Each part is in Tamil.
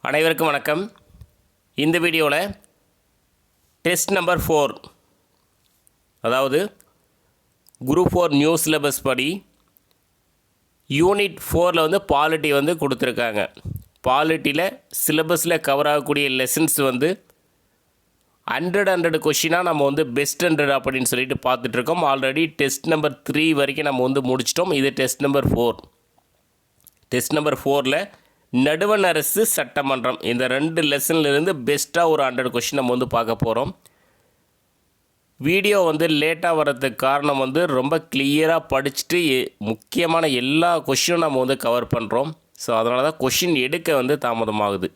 அனைவருக்கும் வணக்கம். இந்த வீடியோவில் டெஸ்ட் நம்பர் 4, அதாவது குரூப் 4 நியூ சிலபஸ் படி யூனிட் 4ல் வந்து பாலிட்டி வந்து கொடுத்துருக்காங்க. பாலிட்டியில் சிலபஸில் கவர் ஆகக்கூடிய லெசன்ஸ் வந்து 100 கொஷினாக நம்ம வந்து பெஸ்ட் 100 அப்படின்னு சொல்லிட்டு பார்த்துட்ருக்கோம். ஆல்ரெடி டெஸ்ட் நம்பர் 3 வரைக்கும் நம்ம வந்து முடிச்சிட்டோம். இது டெஸ்ட் நம்பர் 4. டெஸ்ட் நம்பர் 4ல் நடுவண் அரசு சட்டமன்றம் இந்த 2 லெசன்லேருந்து பெஸ்ட்டாக ஒரு 100 கொஷின் நம்ம வந்து பார்க்க போகிறோம். வீடியோ வந்து லேட்டாக வர்றதுக்கு காரணம் வந்து ரொம்ப கிளியராக படிச்சுட்டு முக்கியமான எல்லா கொஷினும் நம்ம வந்து கவர் பண்ணுறோம். ஸோ அதனால தான் கொஷின் எடுக்க வந்து தாமதமாகுது.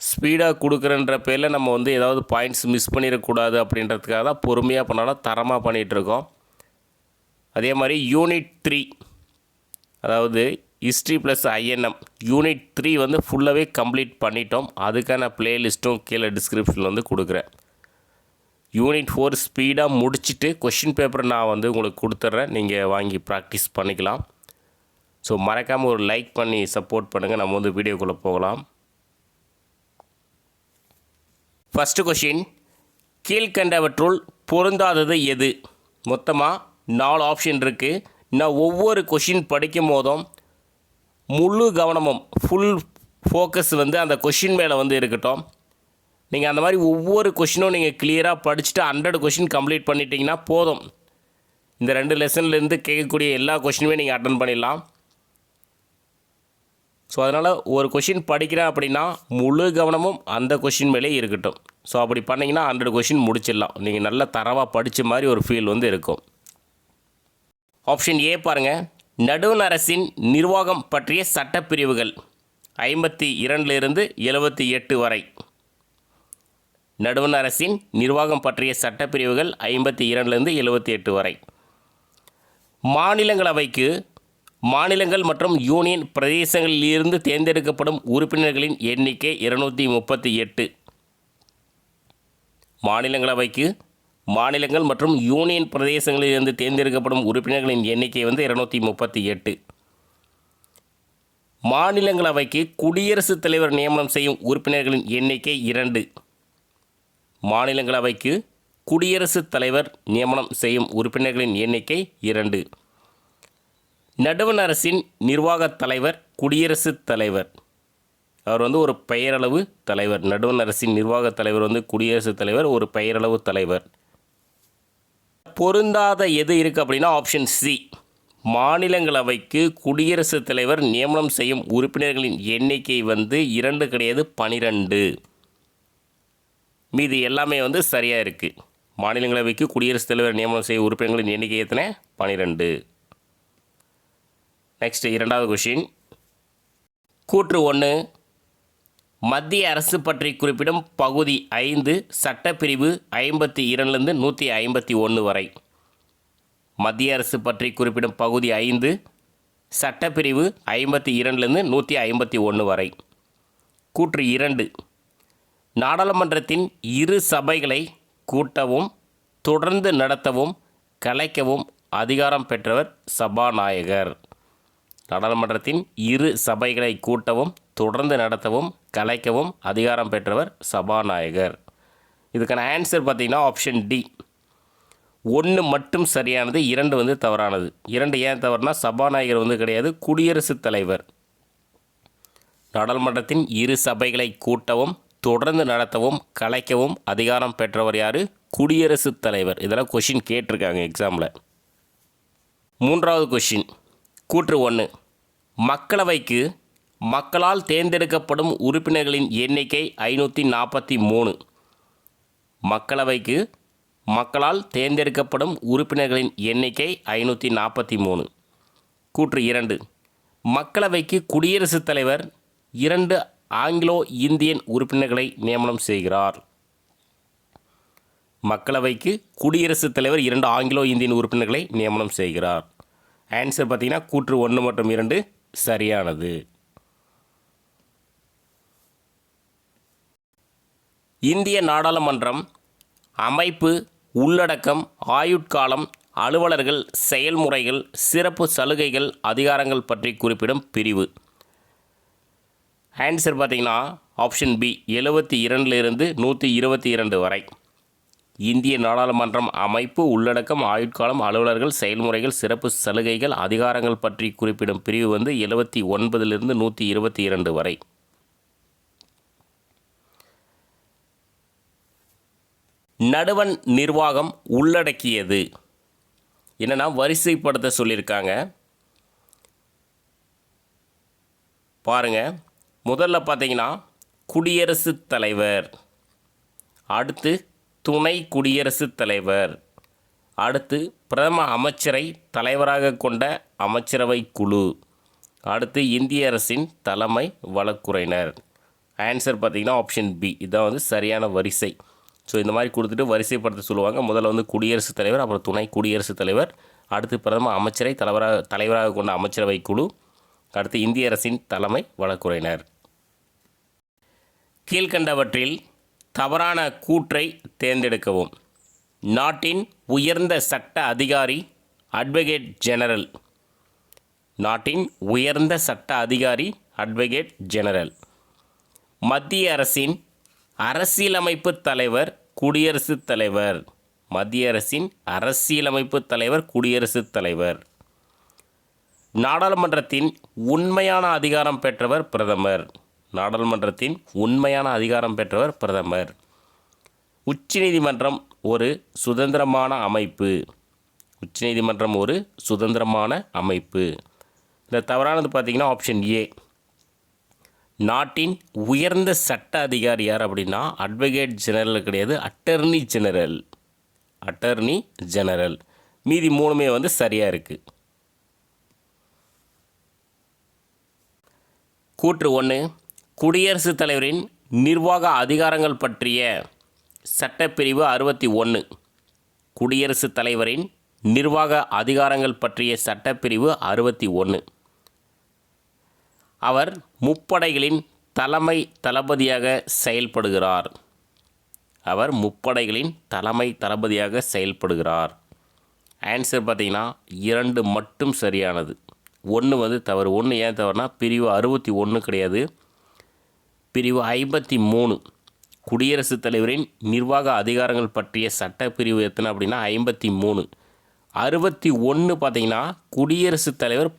ஸ்பீடாக கொடுக்குறன்ற பேரில் நம்ம வந்து ஏதாவது பாயிண்ட்ஸ் மிஸ் பண்ணிடக்கூடாது அப்படின்றதுக்காக தான் பொறுமையாக பண்ணாலும் தரமாக பண்ணிகிட்ருக்கோம். அதே மாதிரி யூனிட் 3, அதாவது ஹிஸ்ட்ரி ப்ளஸ் ஐஎன்எம் யூனிட் 3 வந்து ஃபுல்லாகவே கம்ப்ளீட் பண்ணிட்டோம். அதுக்கான ப்ளேலிஸ்ட்டும் கீழே டிஸ்கிரிப்ஷனில் வந்து கொடுக்குறேன். யூனிட் 4 ஸ்பீடாக முடிச்சுட்டு கொஷின் பேப்பர் நான் வந்து உங்களுக்கு கொடுத்துட்றேன். நீங்கள் வாங்கி ப்ராக்டிஸ் பண்ணிக்கலாம். ஸோ மறக்காமல் ஒரு லைக் பண்ணி சப்போர்ட் பண்ணுங்கள். நம்ம வந்து வீடியோக்குள்ளே போகலாம். ஃபஸ்ட்டு கொஷின், கீழ்கண்டவற்றுள் பொருந்தாதது எது? மொத்தமாக 4 ஆப்ஷன் இருக்குது. நான் ஒவ்வொரு கொஷின் படிக்கும் போதும் முழு கவனமும் ஃபுல் ஃபோக்கஸ் வந்து அந்த கொஷின் மேலே வந்து இருக்கட்டும். நீங்கள் அந்த மாதிரி ஒவ்வொரு கொஷினும் நீங்கள் கிளியராக படிச்சுட்டு 100 கொஷின் கம்ப்ளீட் பண்ணிட்டீங்கன்னா போதும். இந்த 2 லெசன்லேருந்து கேட்கக்கூடிய எல்லா கொஷினுமே நீங்கள் அட்டன் பண்ணிடலாம். ஸோ அதனால் ஒரு கொஷின் படிக்கிறேன் அப்படின்னா முழு கவனமும் அந்த கொஷின் மேலே இருக்கட்டும். ஸோ அப்படி பண்ணிங்கன்னா 100 கொஷின் முடிச்சிடலாம். நீங்கள் நல்ல தரவாக படித்த மாதிரி ஒரு ஃபீல் வந்து இருக்கும். ஆப்ஷன் ஏ பாருங்கள். நடுவண் அரசின் நிர்வாகம் பற்றிய சட்டப்பிரிவுகள் 52 78 வரை. நடுவண் அரசின் நிர்வாகம் பற்றிய சட்டப்பிரிவுகள் 52 78 வரை. மாநிலங்களவைக்கு மாநிலங்கள் மற்றும் யூனியன் பிரதேசங்களில் இருந்து தேர்ந்தெடுக்கப்படும் உறுப்பினர்களின் எண்ணிக்கை 238. மாநிலங்களவைக்கு மாநிலங்கள் மற்றும் யூனியன் பிரதேசங்களில் இருந்து தேர்ந்தெடுக்கப்படும் உறுப்பினர்களின் எண்ணிக்கை வந்து 238. மாநிலங்களவைக்கு குடியரசுத் தலைவர் நியமனம் செய்யும் உறுப்பினர்களின் எண்ணிக்கை 2. மாநிலங்களவைக்கு குடியரசுத் தலைவர் நியமனம் செய்யும் உறுப்பினர்களின் எண்ணிக்கை 2. நடுவண் அரசின் நிர்வாகத் தலைவர் குடியரசுத் தலைவர். அவர் வந்து ஒரு பெயரளவு தலைவர். நடுவண் அரசின் நிர்வாகத் தலைவர் வந்து குடியரசுத் தலைவர், ஒரு பெயரளவு தலைவர். பொருந்தாத எது இருக்குது அப்படின்னா ஆப்ஷன் சி. மாநிலங்களவைக்கு குடியரசுத் தலைவர் நியமனம் செய்யும் உறுப்பினர்களின் எண்ணிக்கை வந்து 2 கிடையாது, 12. மீது எல்லாமே வந்து சரியாக இருக்குது. மாநிலங்களவைக்கு குடியரசுத் தலைவர் நியமனம் செய்யும் உறுப்பினர்களின் எண்ணிக்கை எத்தனை? 12. நெக்ஸ்ட் இரண்டாவது கொஷின். கூற்று 1, மத்திய அரசு பற்றி குறிப்பிடும் பகுதி 5 சட்டப்பிரிவு 52 151 வரை. மத்திய அரசு பற்றி குறிப்பிடும் பகுதி 5 சட்டப்பிரிவு 52 151 வரை. கூற்று 2, நாடாளுமன்றத்தின் இரு சபைகளை கூட்டவும் தொடர்ந்து நடத்தவும் கலைக்கவும் அதிகாரம் பெற்றவர் சபாநாயகர். நாடாளுமன்றத்தின் இரு சபைகளை கூட்டவும் தொடர்ந்து நடத்தவும் கலைக்கவும் அதிகாரம் பெற்றவர் சபாநாயகர். இதுக்கான ஆன்சர் பார்த்திங்கன்னா ஆப்ஷன் டி. 1 மட்டும் சரியானது, 2 வந்து தவறானது. 2 ஏன் தவறுனா சபாநாயகர் வந்து கிடையாது, குடியரசுத் தலைவர். நாடாளுமன்றத்தின் இரு சபைகளை கூட்டவும் தொடர்ந்து நடத்தவும் கலைக்கவும் அதிகாரம் பெற்றவர் யார்? குடியரசுத் தலைவர். இதெல்லாம் கொஷின் கேட்டிருக்காங்க எக்ஸாமில். மூன்றாவது கொஷின். கூற்று 1, மக்களவைக்கு மக்களால் தேர்ந்தெடுக்கப்படும் உறுப்பினர்களின் எண்ணிக்கை 543. மக்களவைக்கு மக்களால் தேர்ந்தெடுக்கப்படும் உறுப்பினர்களின் எண்ணிக்கை 543. கூற்று 2, மக்களவைக்கு குடியரசுத் தலைவர் 2 ஆங்கிலோ இந்தியன் உறுப்பினர்களை நியமனம் செய்கிறார். மக்களவைக்கு குடியரசுத் தலைவர் 2 ஆங்கிலோ இந்தியன் உறுப்பினர்களை நியமனம் செய்கிறார். ஆன்சர் பார்த்திங்கன்னா கூற்று 1 மற்றும் 2 சரியானது. இந்திய நாடாளுமன்றம் அமைப்பு, உள்ளடக்கம், ஆயுட்காலம், அலுவலர்கள், செயல்முறைகள், சிறப்பு சலுகைகள், அதிகாரங்கள் பற்றி குறிப்பிடும் பிரிவு. ஆன்சர் பார்த்தீங்கன்னா ஆப்ஷன் பி 72லிருந்து 122 வரை. இந்திய நாடாளுமன்றம் அமைப்பு, உள்ளடக்கம், ஆயுட்காலம், அலுவலர்கள், செயல்முறைகள், சிறப்பு சலுகைகள், அதிகாரங்கள் பற்றி குறிப்பிடும் பிரிவு 79லிருந்து 122 வரை. நடுவண் நிர்வாகம் உள்ளடக்கியது என்னன்னா வரிசைப்படுத்த சொல்லியிருக்காங்க. பாருங்க, முதல்ல பார்த்தீங்கன்னா குடியரசுத் தலைவர், அடுத்து துணை குடியரசுத் தலைவர், அடுத்து பிரதம அமைச்சரை தலைவராக கொண்ட அமைச்சரவை குழு, அடுத்து இந்திய அரசின் தலைமை வழக்குரைஞர். ஆன்சர் பார்த்தீங்கன்னா ஆப்ஷன் பி. இதுதான் சரியான வரிசை. ஸோ இந்த மாதிரி கொடுத்துட்டு வரிசைப்படுத்த சொல்லுவாங்க. முதல்ல குடியரசுத் தலைவர், அப்புறம் துணை குடியரசுத் தலைவர், அடுத்து பிரதம அமைச்சரை தலைவராக கொண்ட அமைச்சரவை குழு, அடுத்து இந்திய அரசின் தலைமை வழக்குரைஞர். கீழ்கண்டவற்றில் தவறான கூற்றை தேர்ந்தெடுக்கவும். நாட்டின் உயர்ந்த சட்ட அதிகாரி அட்வொகேட் ஜெனரல். நாட்டின் உயர்ந்த சட்ட அதிகாரி அட்வொகேட் ஜெனரல். மத்திய அரசின் அரசியலமைப்பு தலைவர் குடியரசுத் தலைவர். மத்திய அரசின் அரசியலமைப்பு தலைவர் குடியரசுத் தலைவர். நாடாளுமன்றத்தின் உண்மையான அதிகாரம் பெற்றவர் பிரதமர். நாடாளுமன்றத்தின் உண்மையான அதிகாரம் பெற்றவர் பிரதமர். உச்சநீதிமன்றம் ஒரு சுதந்திரமான அமைப்பு. உச்சநீதிமன்றம் ஒரு சுதந்திரமான அமைப்பு. இந்த தவறானது பார்த்தீங்கன்னா ஆப்ஷன் ஏ. நாட்டின் உயர்ந்த சட்ட அதிகாரி யார் அப்படின்னா அட்வொகேட் ஜெனரல் கிடையாது, அட்டர்னி ஜெனரல். Attorney general. மீதி மூணுமே சரியாக இருக்குது. கூற்று 1, குடியரசுத் தலைவரின் நிர்வாக அதிகாரங்கள் பற்றிய சட்டப்பிரிவு 61. குடியரசுத் தலைவரின் நிர்வாக அதிகாரங்கள் பற்றிய சட்டப்பிரிவு 61. அவர் முப்படைகளின் தலைமை தளபதியாக செயல்படுகிறார். அவர் முப்படைகளின் தலைமை தளபதியாக செயல்படுகிறார். ஆன்சர் பார்த்தீங்கன்னா 2 மட்டும் சரியானது. 1 தவறு. 1 ஏன் தவறுனா பிரிவு 61 கிடையாது, பிரிவு 53. குடியரசுத் தலைவரின் நிர்வாக அதிகாரங்கள் பற்றிய சட்டப்பிரிவு எத்தனை அப்படின்னா 53. 61 பார்த்தீங்கன்னா குடியரசுத் தலைவர்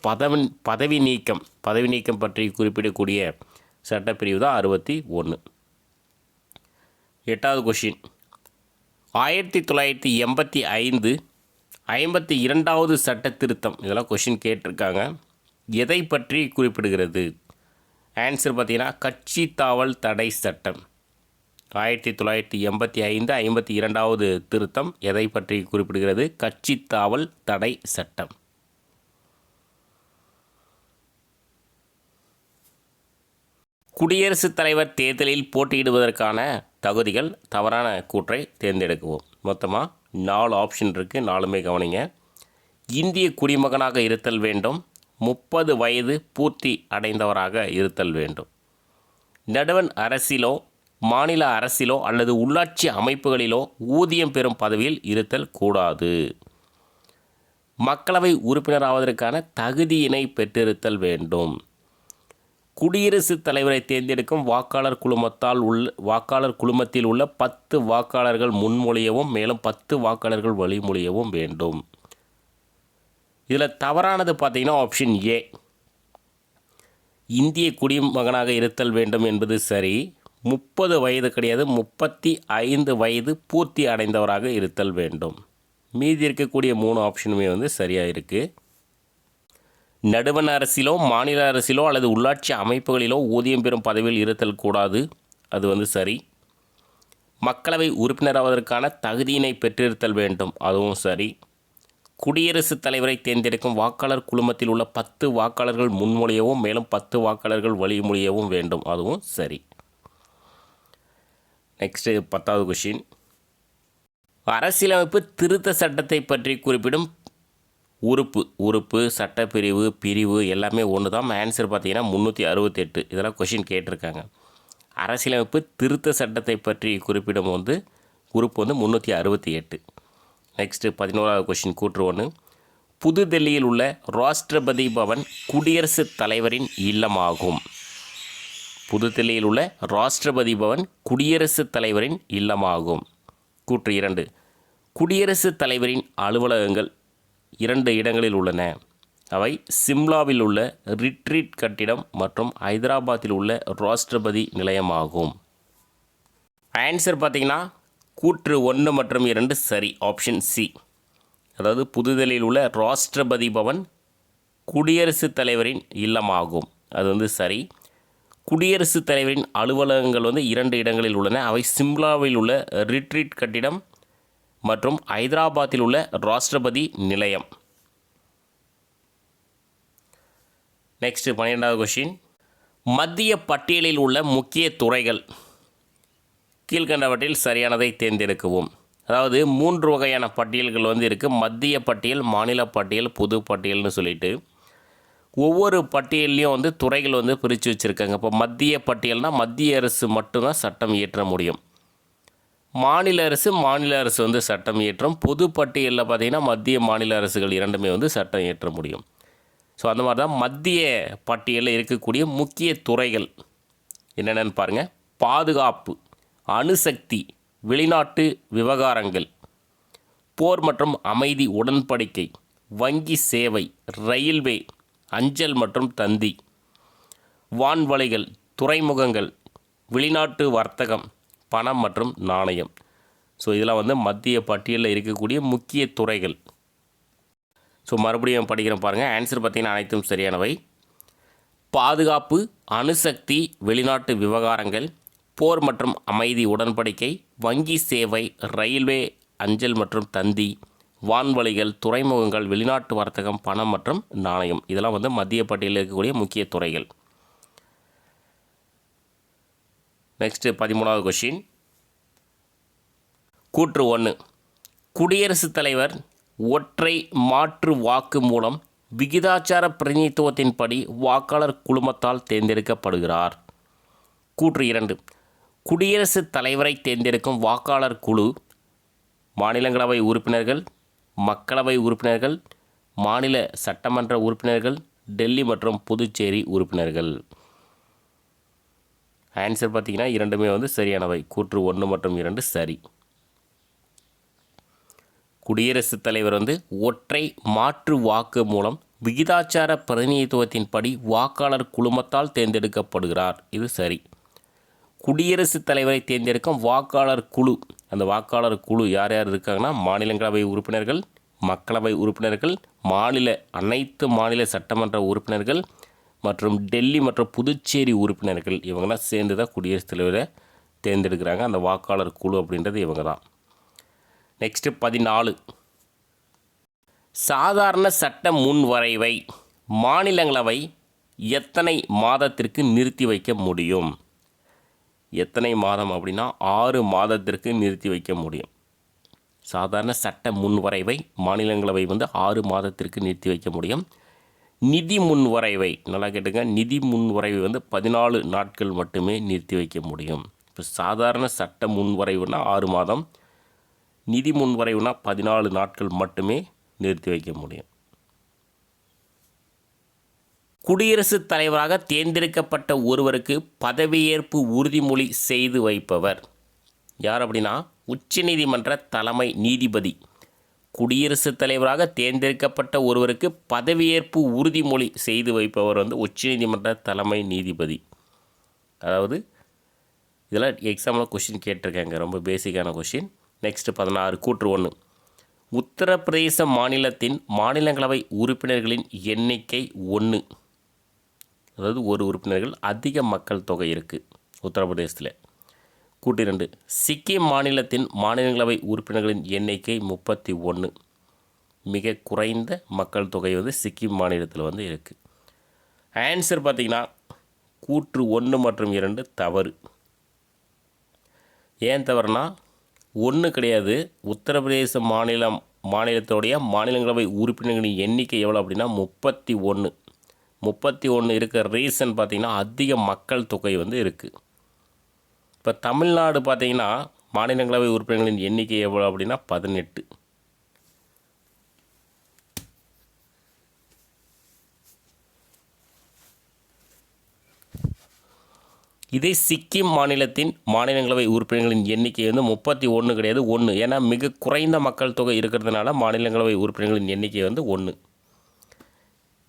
பதவி நீக்கம் பற்றி குறிப்பிடக்கூடிய சட்டப்பிரிவு தான் 61. 8வது கொஷின். 1985 52வது சட்ட திருத்தம், இதெல்லாம் கொஷின் கேட்டிருக்காங்க, எதை பற்றி குறிப்பிடுகிறது? ஆன்சர் பார்த்தீங்கன்னா கட்சி தாவல் தடை சட்டம். 1985 52வது திருத்தம் எதை பற்றி குறிப்பிடுகிறது? கட்சி தாவல் தடை சட்டம். குடியரசுத் தலைவர் தேர்தலில் போட்டியிடுவதற்கான தகுதிகள். தவறான கூற்றை தேர்ந்தெடுக்கவும். மொத்தமாக 4 ஆப்ஷன் இருக்குது, 4மே கவனிங்க. இந்திய குடிமகனாக இருத்தல் வேண்டும். 30 வயது பூர்த்தி அடைந்தவராக இருத்தல் வேண்டும். நடுவண் அரசிலோ மாநில அரசிலோ அல்லது உள்ளாட்சி அமைப்புகளிலோ ஊதியம் பெறும் பதவியில் இருத்தல் கூடாது. மக்களவை உறுப்பினராவதற்கான தகுதியினை பெற்றிருத்தல் வேண்டும். குடியரசுத் தலைவரை தேர்ந்தெடுக்கும் வாக்காளர் குழுமத்தில் உள்ள 10 வாக்காளர்கள் முன்மொழியவும் மேலும் 10 வாக்காளர்கள் வழிமொழியவும் வேண்டும். இதில் தவறானது பார்த்தீங்கன்னா ஆப்ஷன் ஏ. இந்திய குடிமகனாக இருத்தல் வேண்டும் என்பது சரி. 30 வயது கிடையாது, 35 வயது பூர்த்தி அடைந்தவராக இருத்தல் வேண்டும். மீதி இருக்கக்கூடிய 3 ஆப்ஷனுமே சரியாக இருக்குது. நடுவண் அரசிலோ மாநில அரசிலோ அல்லது உள்ளாட்சி அமைப்புகளிலோ ஊதியம் பெறும் பதவியில் இருத்தல் கூடாது, அது சரி. மக்களவை உறுப்பினராவதற்கான தகுதியினை பெற்றிருத்தல் வேண்டும், அதுவும் சரி. குடியரசுத் தலைவரை தேர்ந்தெடுக்கும் வாக்காளர் குழுமத்தில் உள்ள 10 வாக்காளர்கள் முன்மொழியவும் மேலும் 10 வாக்காளர்கள் வழிமொழியவும் வேண்டும், அதுவும் சரி. நெக்ஸ்ட்டு 10வது கொஷின். அரசியலமைப்பு திருத்த சட்டத்தை பற்றி குறிப்பிடும் உறுப்பு சட்டப்பிரிவு பிரிவு எல்லாமே ஒன்று தான். ஆன்சர் பார்த்தீங்கன்னா 368. இதெல்லாம் கொஷின் கேட்டிருக்காங்க. அரசியலமைப்பு திருத்த சட்டத்தை பற்றி குறிப்பிடும் உறுப்பு 368. நெக்ஸ்ட்டு 11வது கொஷின் கூற்று 1. புதுடெல்லியில் உள்ள ராஷ்டிரபதி பவன் குடியரசுத் தலைவரின் இல்லமாகும். புதுதில்லியில் உள்ள ராஷ்டிரபதி பவன் குடியரசுத் தலைவரின் இல்லமாகும். கூற்று 2. குடியரசுத் தலைவரின் அலுவலகங்கள் 2 இடங்களில் உள்ளன. அவை சிம்லாவில் உள்ள ரிட்ரீட் கட்டிடம் மற்றும் ஹைதராபாத்தில் உள்ள ராஷ்டிரபதி நிலையமாகும். ஆன்சர் பார்த்தீங்கன்னா கூற்று 1 மற்றும் 2 சரி. Option C. அதாவது புதுதில்லியில் உள்ள ராஷ்டிரபதி பவன் குடியரசுத் தலைவரின் இல்லமாகும். அது சரி. குடியரசுத் தலைவரின் அலுவலகங்கள் 2 இடங்களில் உள்ளன. அவை சிம்லாவில் உள்ள ரிட்ரீட் கட்டிடம் மற்றும் ஹைதராபாத்தில் உள்ள ராஷ்டிரபதி நிலையம். நெக்ஸ்ட் 12வது கொஷின். மத்திய பட்டியலில் உள்ள முக்கிய துறைகள் கீழ்கண்டவற்றில் சரியானதை தேர்ந்தெடுக்கவும். அதாவது 3 வகையான பட்டியல்கள் இருக்குது. மத்திய பட்டியல், மாநில பட்டியல், பொது பட்டியல்னு சொல்லிட்டு ஒவ்வொரு பட்டியல்லையும் துறைகள் பிரித்து வச்சுருக்காங்க. இப்போ மத்திய பட்டியல்னால் மத்திய அரசு மட்டும்தான் சட்டம் இயற்ற முடியும். மாநில அரசு சட்டம் இயற்றும். பொது பட்டியலில் பார்த்திங்கன்னா மத்திய மாநில அரசுகள் இரண்டுமே சட்டம் இயற்ற முடியும். ஸோ அந்த மாதிரி தான் மத்திய பட்டியலில் இருக்கக்கூடிய முக்கிய துறைகள் என்னென்னு பாருங்கள். பாதுகாப்பு, அணுசக்தி, வெளிநாட்டு விவகாரங்கள், போர் மற்றும் அமைதி உடன்படிக்கை, வங்கி சேவை, ரயில்வே, அஞ்சல் மற்றும் தந்தி, வான்வழிகள், துறைமுகங்கள், வெளிநாட்டு வர்த்தகம், பணம் மற்றும் நாணயம். ஸோ இதெல்லாம் மத்திய பட்டியலில் இருக்கக்கூடிய முக்கிய துறைகள். ஸோ மறுபடியும் படிக்கிறேன் பாருங்கள். ஆன்சர் பார்த்திங்கன்னா அனைத்தும் சரியானவை. பாதுகாப்பு, அணுசக்தி, வெளிநாட்டு விவகாரங்கள், போர் மற்றும் அமைதி உடன்படிக்கை, வங்கி சேவை, ரயில்வே, அஞ்சல் மற்றும் தந்தி, வான்வழிகள், துறைமுகங்கள், வெளிநாட்டு வர்த்தகம், பணம் மற்றும் நாணயம். இதெல்லாம் மத்திய பட்டியலில் இருக்கக்கூடிய முக்கிய துறைகள். நெக்ஸ்ட்டு 13வது கொஷின். கூற்று 1. குடியரசுத் தலைவர் ஒற்றை மாற்று வாக்கு மூலம் விகிதாச்சார பிரதிநிதித்துவத்தின்படி வாக்காளர் குழுமத்தால் தேர்ந்தெடுக்கப்படுகிறார். கூற்று 2. குடியரசுத் தலைவரை தேர்ந்தெடுக்கும் வாக்காளர் குழு மாநிலங்களவை உறுப்பினர்கள், மக்களவை உறுப்பினர்கள், மாநில சட்டமன்ற உறுப்பினர்கள், டெல்லி மற்றும் புதுச்சேரி உறுப்பினர்கள். ஆன்சர் பார்த்திங்கன்னா இரண்டுமே சரியானவை. கூற்று 1 மற்றும் 2 சரி. குடியரசுத் தலைவர் ஒற்றை மாற்று வாக்கு மூலம் விகிதாச்சார பிரதிநிதித்துவத்தின்படி வாக்காளர் குழுமத்தால் தேர்ந்தெடுக்கப்படுகிறார். இது சரி. குடியரசுத் தலைவரை தேர்ந்தெடுக்கும் வாக்காளர் குழு, அந்த வாக்காளர் குழு யார் யார் இருக்காங்கன்னா மாநிலங்களவை உறுப்பினர்கள், மக்களவை உறுப்பினர்கள், அனைத்து மாநில சட்டமன்ற உறுப்பினர்கள் மற்றும் டெல்லி மற்றும் புதுச்சேரி உறுப்பினர்கள். இவங்கெல்லாம் சேர்ந்து தான் குடியரசுத் தலைவரை தேர்ந்தெடுக்கிறாங்க. அந்த வாக்காளர் குழு அப்படின்றது இவங்க தான். நெக்ஸ்ட்டு 14. சாதாரண சட்ட முன்வரைவை மாநிலங்களவை எத்தனை மாதத்திற்கு நிறுத்தி வைக்க முடியும்? எத்தனை மாதம் அப்படின்னா 6 மாதத்திற்கு நிறுத்தி வைக்க முடியும். சாதாரண சட்ட முன்வரைவை மாநிலங்களவை 6 மாதத்திற்கு நிறுத்தி வைக்க முடியும். நிதி முன்வரைவை நல்லா கேட்டுங்க, நிதி முன்வரைவை 14 நாட்கள் மட்டுமே நிறுத்தி வைக்க முடியும். இப்போ சாதாரண சட்ட முன்வரைவுனா 6 மாதம், நிதி முன்வரைவுனா 14 நாட்கள் மட்டுமே நிறுத்தி வைக்க முடியும். குடியரசுத் தலைவராக தேர்ந்தெடுக்கப்பட்ட ஒருவருக்கு பதவியேற்பு உறுதிமொழி செய்து வைப்பவர் யார் அப்படின்னா உச்சநீதிமன்ற தலைமை நீதிபதி. குடியரசுத் தலைவராக தேர்ந்தெடுக்கப்பட்ட ஒருவருக்கு பதவியேற்பு உறுதிமொழி செய்து வைப்பவர் உச்சநீதிமன்ற தலைமை நீதிபதி. அதாவது இதெல்லாம் எக்ஸாமில் கொஷின் கேட்டிருக்காங்க, ரொம்ப பேசிக்கான கொஷின். நெக்ஸ்ட் 16. கூற்று 1. உத்தரப்பிரதேச மாநிலத்தின் மாநிலங்களவை உறுப்பினர்களின் எண்ணிக்கை 1. அதாவது ஒரு உறுப்பினர்கள், அதிக மக்கள் தொகை இருக்குது உத்தரப்பிரதேசத்தில். கூற்று 2. சிக்கிம் மாநிலத்தின் மாநிலங்களவை உறுப்பினர்களின் எண்ணிக்கை 31. மிக குறைந்த மக்கள் தொகை சிக்கிம் மாநிலத்தில் இருக்குது. ஆன்சர் பார்த்திங்கன்னா கூற்று 1 மற்றும் 2 தவறு. ஏன் தவறுனா 1 கிடையாது. உத்தரப்பிரதேச மாநிலத்தோடைய மாநிலங்களவை உறுப்பினர்களின் எண்ணிக்கை எவ்வளோ அப்படின்னா 31. 31 இருக்கிற ரீசன் பார்த்திங்கன்னா அதிக மக்கள் தொகை இருக்குது. இப்போ தமிழ்நாடு பார்த்திங்கன்னா மாநிலங்களவை உறுப்பினர்களின் எண்ணிக்கை எவ்வளோ அப்படின்னா 18. இதே சிக்கிம் மாநிலத்தின் மாநிலங்களவை உறுப்பினர்களின் எண்ணிக்கை வந்து 31 கிடையாது, 1. ஏன்னா மிக குறைந்த மக்கள் தொகை இருக்கிறதுனால மாநிலங்களவை உறுப்பினர்களின் எண்ணிக்கை வந்து 1.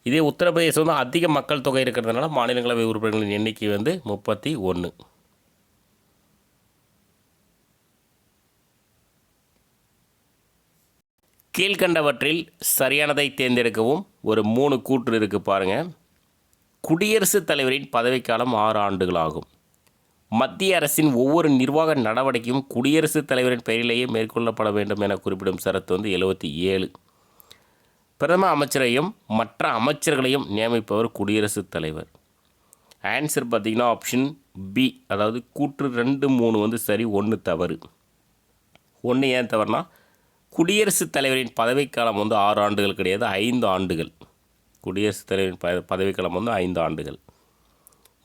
இதே உத்தரப்பிரதேசம் வந்து அதிக மக்கள் தொகை இருக்கிறதுனால மாநிலங்களவை உறுப்பினர்களின் எண்ணிக்கை வந்து 31. கீழ்கண்டவற்றில் சரியானதை தேர்ந்தெடுக்கவும். ஒரு 3 கூற்று இருக்குது பாருங்கள். குடியரசுத் தலைவரின் பதவிக்காலம் 6 ஆண்டுகள் ஆகும். மத்திய அரசின் ஒவ்வொரு நிர்வாக நடவடிக்கையும் குடியரசுத் தலைவரின் பெயரிலேயே மேற்கொள்ளப்பட வேண்டும் என குறிப்பிடும் சரத்து வந்து 77. பிரதம அமைச்சரையும் மற்ற அமைச்சர்களையும் நியமிப்பவர் குடியரசுத் தலைவர். ஆன்சர் பார்த்திங்கன்னா ஆப்ஷன் பி, அதாவது கூற்று 2, 3 வந்து சரி, 1 தவறு. 1 ஏன் தவறுனா, குடியரசுத் தலைவரின் பதவிக்காலம் வந்து 6 ஆண்டுகள் கிடையாது, 5 ஆண்டுகள். குடியரசுத் தலைவரின் பதவிக்காலம் வந்து 5 ஆண்டுகள்.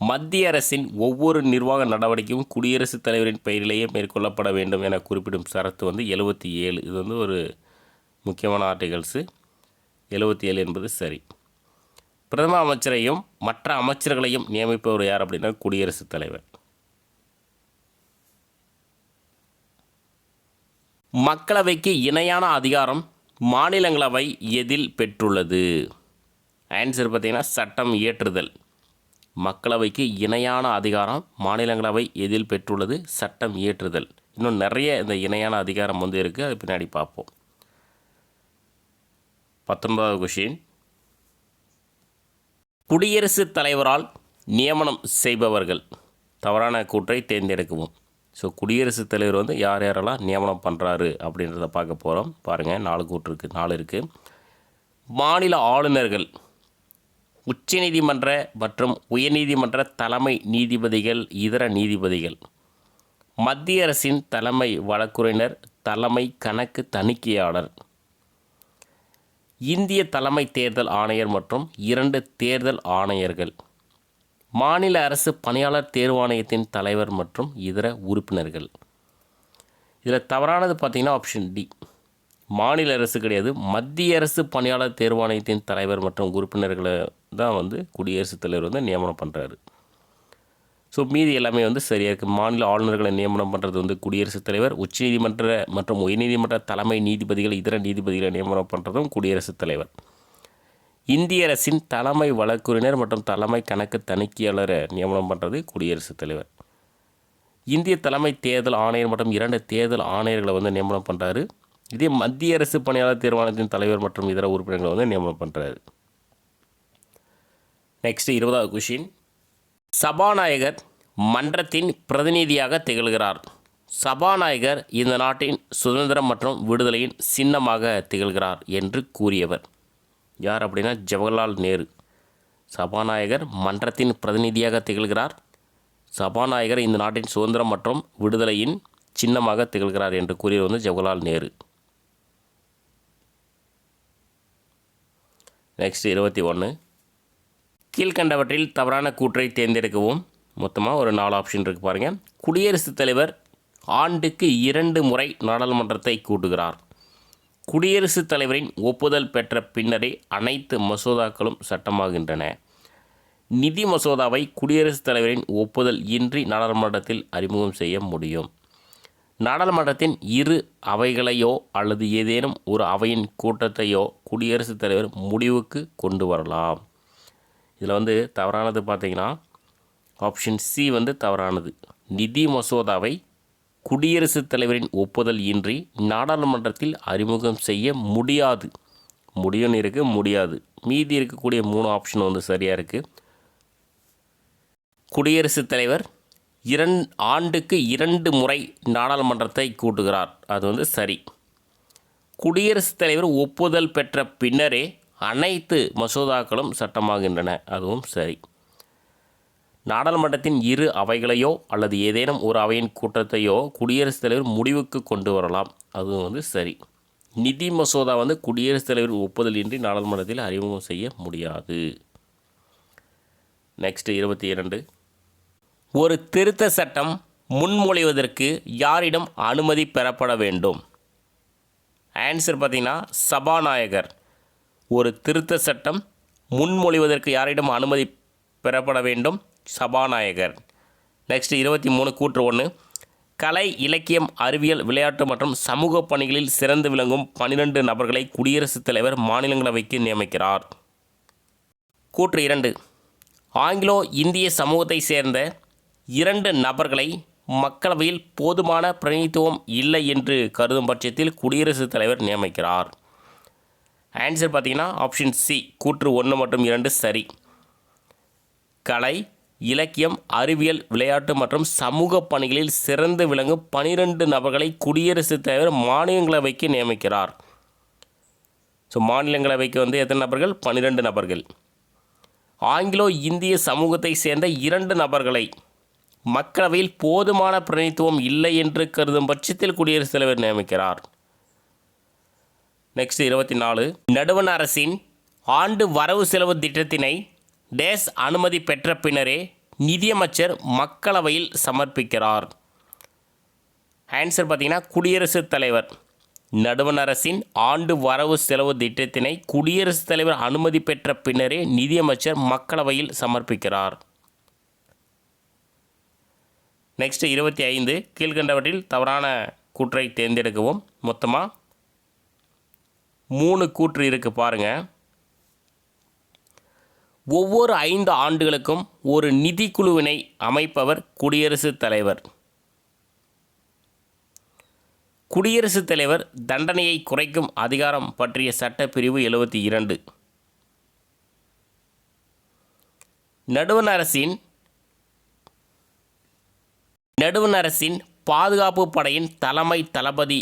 மத்திய அரசின் ஒவ்வொரு நிர்வாக நடவடிக்கையும் குடியரசுத் தலைவரின் பெயரிலேயே மேற்கொள்ளப்பட வேண்டும் என குறிப்பிடும் சரத்து வந்து 77. இது வந்து ஒரு முக்கியமான ஆர்டிகல்ஸு. 77 என்பது சரி. பிரதம அமைச்சரையும் மற்ற அமைச்சர்களையும் நியமிப்பவர் யார் அப்படின்னா குடியரசுத் தலைவர். மக்களவைக்கு இணையான அதிகாரம் மாநிலங்களவை எதில் பெற்றுள்ளது? ஆன்சர் பார்த்திங்கன்னா சட்டம் இயற்றுதல். மக்களவைக்கு இணையான அதிகாரம் மாநிலங்களவை எதில் பெற்றுள்ளது? சட்டம் இயற்றுதல். இன்னும் நிறைய இந்த இணையான அதிகாரம் வந்து இருக்குது, அது பின்னாடி பார்ப்போம். 19வது கொஷின். குடியரசுத் தலைவரால் நியமனம் செய்பவர்கள். தவறான கூற்றை தேர்ந்தெடுக்கவும். ஸோ குடியரசுத் தலைவர் வந்து யார் யாரெல்லாம் நியமனம் பண்ணுறாரு அப்படின்றத பார்க்க போகிறோம். பாருங்கள், 4 கூற்று இருக்குது, 4 இருக்குது. மாநில ஆளுநர்கள், உச்சநீதிமன்ற மற்றும் உயர்நீதிமன்ற தலைமை நீதிபதிகள், இதர நீதிபதிகள், மத்திய அரசின் தலைமை வழக்குரைஞர், தலைமை கணக்கு தணிக்கையாளர், இந்திய தலைமை தேர்தல் ஆணையர் மற்றும் 2 தேர்தல் ஆணையர்கள், மாநில அரசு பணியாளர் தேர்வாணையத்தின் தலைவர் மற்றும் இதர உறுப்பினர்கள். இதில் தவறானது பார்த்திங்கன்னா ஆப்ஷன் டி, மாநில அரசு கிடையாது, மத்திய அரசு பணியாளர் தேர்வாணையத்தின் தலைவர் மற்றும் உறுப்பினர்களை தான் வந்து குடியரசுத் தலைவர் வந்து நியமனம் பண்ணுறாரு. ஸோ மீதி எல்லாமே வந்து சரியாக இருக்குது. மாநில ஆளுநர்களை நியமனம் பண்ணுறது வந்து குடியரசுத் தலைவர், உச்சநீதிமன்ற மற்றும் உயர்நீதிமன்ற தலைமை நீதிபதிகள், இதர நீதிபதிகளை நியமனம் பண்ணுறதும் குடியரசுத் தலைவர். இந்திய அரசின் தலைமை வழக்குரைஞர் மற்றும் தலைமை கணக்கு தணிக்கையாளரை நியமனம் பண்ணுறது குடியரசுத் தலைவர். இந்திய தலைமை தேர்தல் ஆணையர் மற்றும் 2 தேர்தல் ஆணையர்களை வந்து நியமனம் பண்ணுறாரு. இதே மத்திய அரசு பணியாளர் தேர்வாணையத்தின் தலைவர் மற்றும் இதர உறுப்பினர்களை வந்து நியமனம் பண்ணுறாரு. நெக்ஸ்ட் 20வது கொஷின். சபாநாயகர் மன்றத்தின் பிரதிநிதியாக திகழ்கிறார். சபாநாயகர் இந்த நாட்டின் சுதந்திரம் மற்றும் விடுதலையின் சின்னமாக திகழ்கிறார் என்று கூறியவர் யார் அப்படின்னா ஜவஹர்லால் நேரு. சபாநாயகர் மன்றத்தின் பிரதிநிதியாக திகழ்கிறார். சபாநாயகர் இந்த நாட்டின் சுதந்திரம் மற்றும் விடுதலையின் சின்னமாக திகழ்கிறார் என்று கூறியவர் வந்து ஜவஹர்லால் நேரு. நெக்ஸ்ட் 21. கீழ்கண்டவற்றில் தவறான கூற்றை தேர்ந்தெடுக்கவும். மொத்தமாக ஒரு 4 ஆப்ஷன் இருக்குது பாருங்கள். குடியரசுத் தலைவர் ஆண்டுக்கு 2 முறை நாடாளுமன்றத்தை கூட்டுகிறார். குடியரசுத் தலைவரின் ஒப்புதல் பெற்ற பின்னரே அனைத்து மசோதாக்களும் சட்டமாகின்றன. நிதி மசோதாவை குடியரசுத் தலைவரின் ஒப்புதல் இன்றி நாடாளுமன்றத்தில் அறிமுகம் செய்ய முடியும். நாடாளுமன்றத்தின் இரு அவைகளையோ அல்லது ஏதேனும் ஒரு அவையின் கூட்டத்தையோ குடியரசுத் தலைவர் முடிவுக்கு கொண்டு வரலாம். இதில் வந்து தவறானது பார்த்திங்கன்னா ஆப்ஷன் சி வந்து தவறானது. நிதி மசோதாவை குடியரசுத் தலைவரின் ஒப்புதல் இன்றி நாடாளுமன்றத்தில் அறிமுகம் செய்ய முடியாது. முடியும்னு இருக்குது, முடியாது. மீதி இருக்கக்கூடிய 3 ஆப்ஷன் வந்து சரியாக இருக்குது. குடியரசுத் தலைவர் ஆண்டுக்கு 2 முறை நாடாளுமன்றத்தை கூட்டுகிறார், அது வந்து சரி. குடியரசுத் தலைவர் ஒப்புதல் பெற்ற பின்னரே அனைத்து மசோதாக்களும் சட்டமாகின்றன, அதுவும் சரி. நாடாளுமன்றத்தின் இரு அவைகளையோ அல்லது ஏதேனும் ஒரு அவையின் கூட்டத்தையோ குடியரசுத் தலைவர் முடிவுக்கு கொண்டு வரலாம், அதுவும் வந்து சரி. நிதி மசோதா வந்து குடியரசுத் தலைவர் ஒப்புதல் இன்றி நாடாளுமன்றத்தில் அறிமுகம் செய்ய முடியாது. நெக்ஸ்ட் 22. ஒரு திருத்த சட்டம் முன்மொழிவதற்கு யாரிடம் அனுமதி பெறப்பட வேண்டும்? ஆன்சர் பார்த்திங்கன்னா சபாநாயகர். ஒரு திருத்த சட்டம் முன்மொழிவதற்கு யாரிடம் அனுமதி பெறப்பட வேண்டும்? சபாநாயகர். நெக்ஸ்ட் 23 கூற்று 1. கலை, இலக்கியம், அறிவியல், விளையாட்டு மற்றும் சமூக பணிகளில் சிறந்து விளங்கும் 12 நபர்களை குடியரசுத் தலைவர் மாநிலங்களவைக்கு நியமிக்கிறார். கூற்று 2. ஆங்கிலோ இந்திய சமூகத்தை சேர்ந்த 2 நபர்களை மக்களவையில் போதுமான பிரதிநிதித்துவம் இல்லை என்று கருதும் பட்சத்தில் குடியரசுத் தலைவர் நியமிக்கிறார். ஆன்சர் பார்த்தீங்கன்னா ஆப்ஷன் சி, கூற்று 1 மற்றும் 2 சரி. கலை, இலக்கியம், அறிவியல், விளையாட்டு மற்றும் சமூக பணிகளில் சிறந்து விளங்கும் 12 நபர்களை குடியரசுத் தலைவர் மாநிலங்களவைக்கு நியமிக்கிறார். ஸோ மாநிலங்களவைக்கு எத்தனை நபர்கள்? 12 நபர்கள். ஆங்கிலோ இந்திய சமூகத்தை சேர்ந்த 2 நபர்களை மக்களவையில் போதுமான பிரதிநிதித்துவம் இல்லை என்று கருதும் பட்சத்தில் குடியரசுத் தலைவர் நியமிக்கிறார். நெக்ஸ்ட் 24. நடுவண் அரசின் ஆண்டு வரவு செலவு திட்டத்தினை டேஸ் அனுமதி பெற்ற பின்னரே நிதியமைச்சர் மக்களவையில் சமர்ப்பிக்கிறார். ஆன்சர் பார்த்தீங்கன்னா குடியரசுத் தலைவர். நடுவண் அரசின் ஆண்டு வரவு செலவு திட்டத்தினை குடியரசுத் தலைவர் அனுமதி பெற்ற பின்னரே நிதியமைச்சர் மக்களவையில் சமர்ப்பிக்கிறார். நெக்ஸ்ட் 25. கீழ்கண்டவற்றில் தவறான கூற்றை தேர்ந்தெடுக்கவும். மொத்தமாக 3 கூற்று இருக்குது பாருங்கள். ஒவ்வொரு 5 ஆண்டுகளுக்கும் ஒரு நிதிக்குழுவினை அமைப்பவர் குடியரசுத் தலைவர். குடியரசுத் தலைவர் தண்டனையை குறைக்கும் அதிகாரம் பற்றிய சட்டப்பிரிவு 72. நடுவண் அரசின் பாதுகாப்பு படையின் தலைமை தளபதி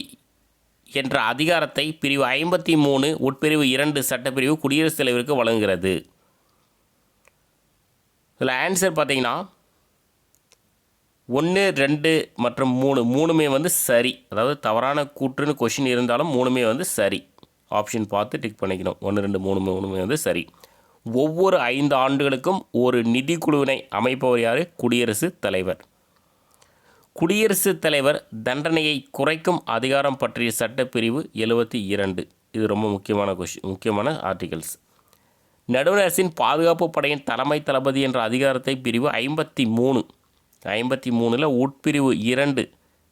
என்ற அதிகாரத்தை பிரிவு 53 உட்பிரிவு 2 சட்டப்பிரிவு குடியரசுத் தலைவருக்கு வழங்குகிறது. இதில் ஆன்சர் பார்த்தீங்கன்னா 1, 2 மற்றும் 3 மூணுமே சரி. அதாவது தவறான கூற்றுன்னு கொஷின் இருந்தாலும் மூணுமே சரி. ஆப்ஷன் பார்த்து டிக் பண்ணிக்கணும். 1, 2, 3 மூணுமே சரி. ஒவ்வொரு 5 ஆண்டுகளுக்கும் ஒரு நிதிக்குழுவினை அமைப்பவர் யார்? குடியரசுத் தலைவர். குடியரசுத் தலைவர் தண்டனையை குறைக்கும் அதிகாரம் பற்றிய சட்டப்பிரிவு 72. இது ரொம்ப முக்கியமான ஆர்டிகல்ஸ். நடுவண் அரசின் பாதுகாப்பு படையின் தலைமை தளபதி என்ற அதிகாரத்தை பிரிவு 53 உட்பிரிவு 2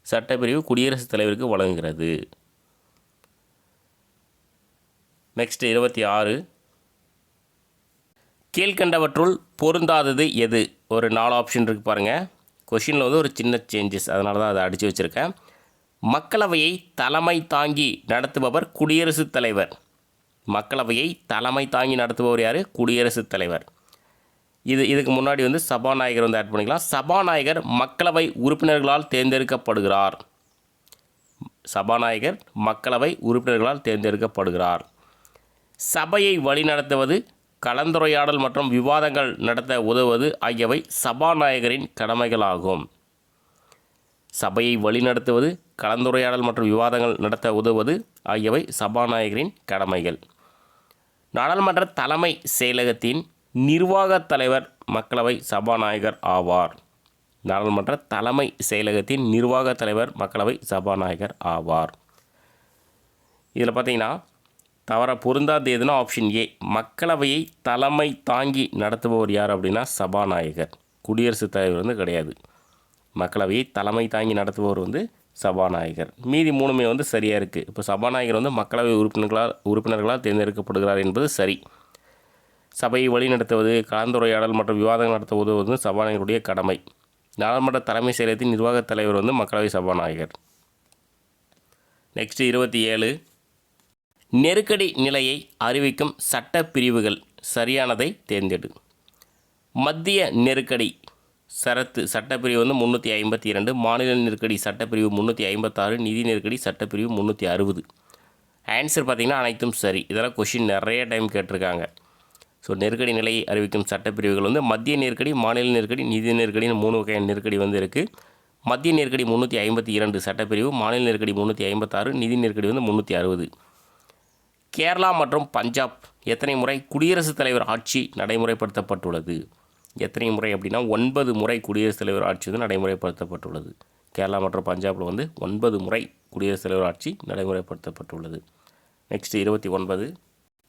சட்டப்பிரிவு குடியரசுத் தலைவருக்கு வழங்குகிறது. நெக்ஸ்ட் 26. கீழ்கண்டவற்றுள் பொருந்தாதது எது? ஒரு 4 ஆப்ஷன் இருக்குது பாருங்கள். கொஷினில் ஒரு சின்ன சேஞ்சஸ், அதனால தான் அதை அடித்து வச்சுருக்கேன். மக்களவையை தலைமை தாங்கி நடத்துபவர் குடியரசுத் தலைவர். மக்களவையை தலைமை தாங்கி நடத்துபவர் யார்? குடியரசுத் தலைவர். இதுக்கு முன்னாடி சபாநாயகர் ஆட் பண்ணிக்கலாம். சபாநாயகர் மக்களவை உறுப்பினர்களால் தேர்ந்தெடுக்கப்படுகிறார். சபாநாயகர் மக்களவை உறுப்பினர்களால் தேர்ந்தெடுக்கப்படுகிறார். சபையை வழிநடத்துவது, கலந்துரையாடல் மற்றும் விவாதங்கள் நடத்த உதவுவது ஆகியவை சபாநாயகரின் கடமைகளாகும். சபையை வழிநடத்துவது, கலந்துரையாடல் மற்றும் விவாதங்கள் நடத்த உதவுவது ஆகியவை சபாநாயகரின் கடமைகள். நாடாளுமன்ற தலைமை செயலகத்தின் நிர்வாகத் தலைவர் மக்களவை சபாநாயகர் ஆவார். நாடாளுமன்ற தலைமை செயலகத்தின் நிர்வாகத் தலைவர் மக்களவை சபாநாயகர் ஆவார். இதில் பார்த்தீங்கன்னா பொருந்தாது எதுனா ஆப்ஷன் ஏ. மக்களவையை தலைமை தாங்கி நடத்துபவர் யார் அப்படின்னா சபாநாயகர். குடியரசுத் தலைவர் கிடையாது. மக்களவையை தலைமை தாங்கி நடத்துபவர் சபாநாயகர். மீதி மூணுமே சரியாக இருக்குது. இப்போ சபாநாயகர் மக்களவை உறுப்பினர்களால் தேர்ந்தெடுக்கப்படுகிறார் என்பது சரி. சபையை வழிநடத்துவது, கலந்துரையாடல் மற்றும் விவாதங்கள் நடத்த உதவுவது சபாநாயகருடைய கடமை. நாடாளுமன்ற தலைமை செயலகத்தின் நிர்வாகத் தலைவர் மக்களவை சபாநாயகர். நெக்ஸ்ட் 27. நெருக்கடி நிலையை அறிவிக்கும் சட்ட பிரிவுகள். சரியானதை தேர்ந்தெடு. மத்திய நெருக்கடி சட்டப்பிரிவு 352, மாநில நெருக்கடி சட்டப்பிரிவு 356, நிதி நெருக்கடி சட்டப்பிரிவு 360. ஆன்சர் பார்த்திங்கன்னா அனைத்தும் சரி. இதெல்லாம் கொஷின் நிறைய டைம் கேட்டிருக்காங்க. ஸோ நெருக்கடி நிலையை அறிவிக்கும் சட்டப்பிரிவுகள் மத்திய நெருக்கடி, மாநில நெருக்கடி, நிதி நெருக்கடின்னு 3 வகையான நெருக்கடி இருக்குது. மத்திய நெருக்கடி 352 சட்டப்பிரிவு, மாநில நெருக்கடி 356, நிதி நெருக்கடி 360. கேரளா மற்றும் பஞ்சாப் எத்தனை முறை குடியரசுத் தலைவர் ஆட்சி நடைமுறைப்படுத்தப்பட்டுள்ளது? எத்தனை முறை அப்படின்னா 9 முறை குடியரசுத் தலைவர் ஆட்சி நடைமுறைப்படுத்தப்பட்டுள்ளது. கேரளா மற்றும் பஞ்சாபில் 9 முறை குடியரசுத் தலைவர் ஆட்சி நடைமுறைப்படுத்தப்பட்டுள்ளது. நெக்ஸ்ட் 29.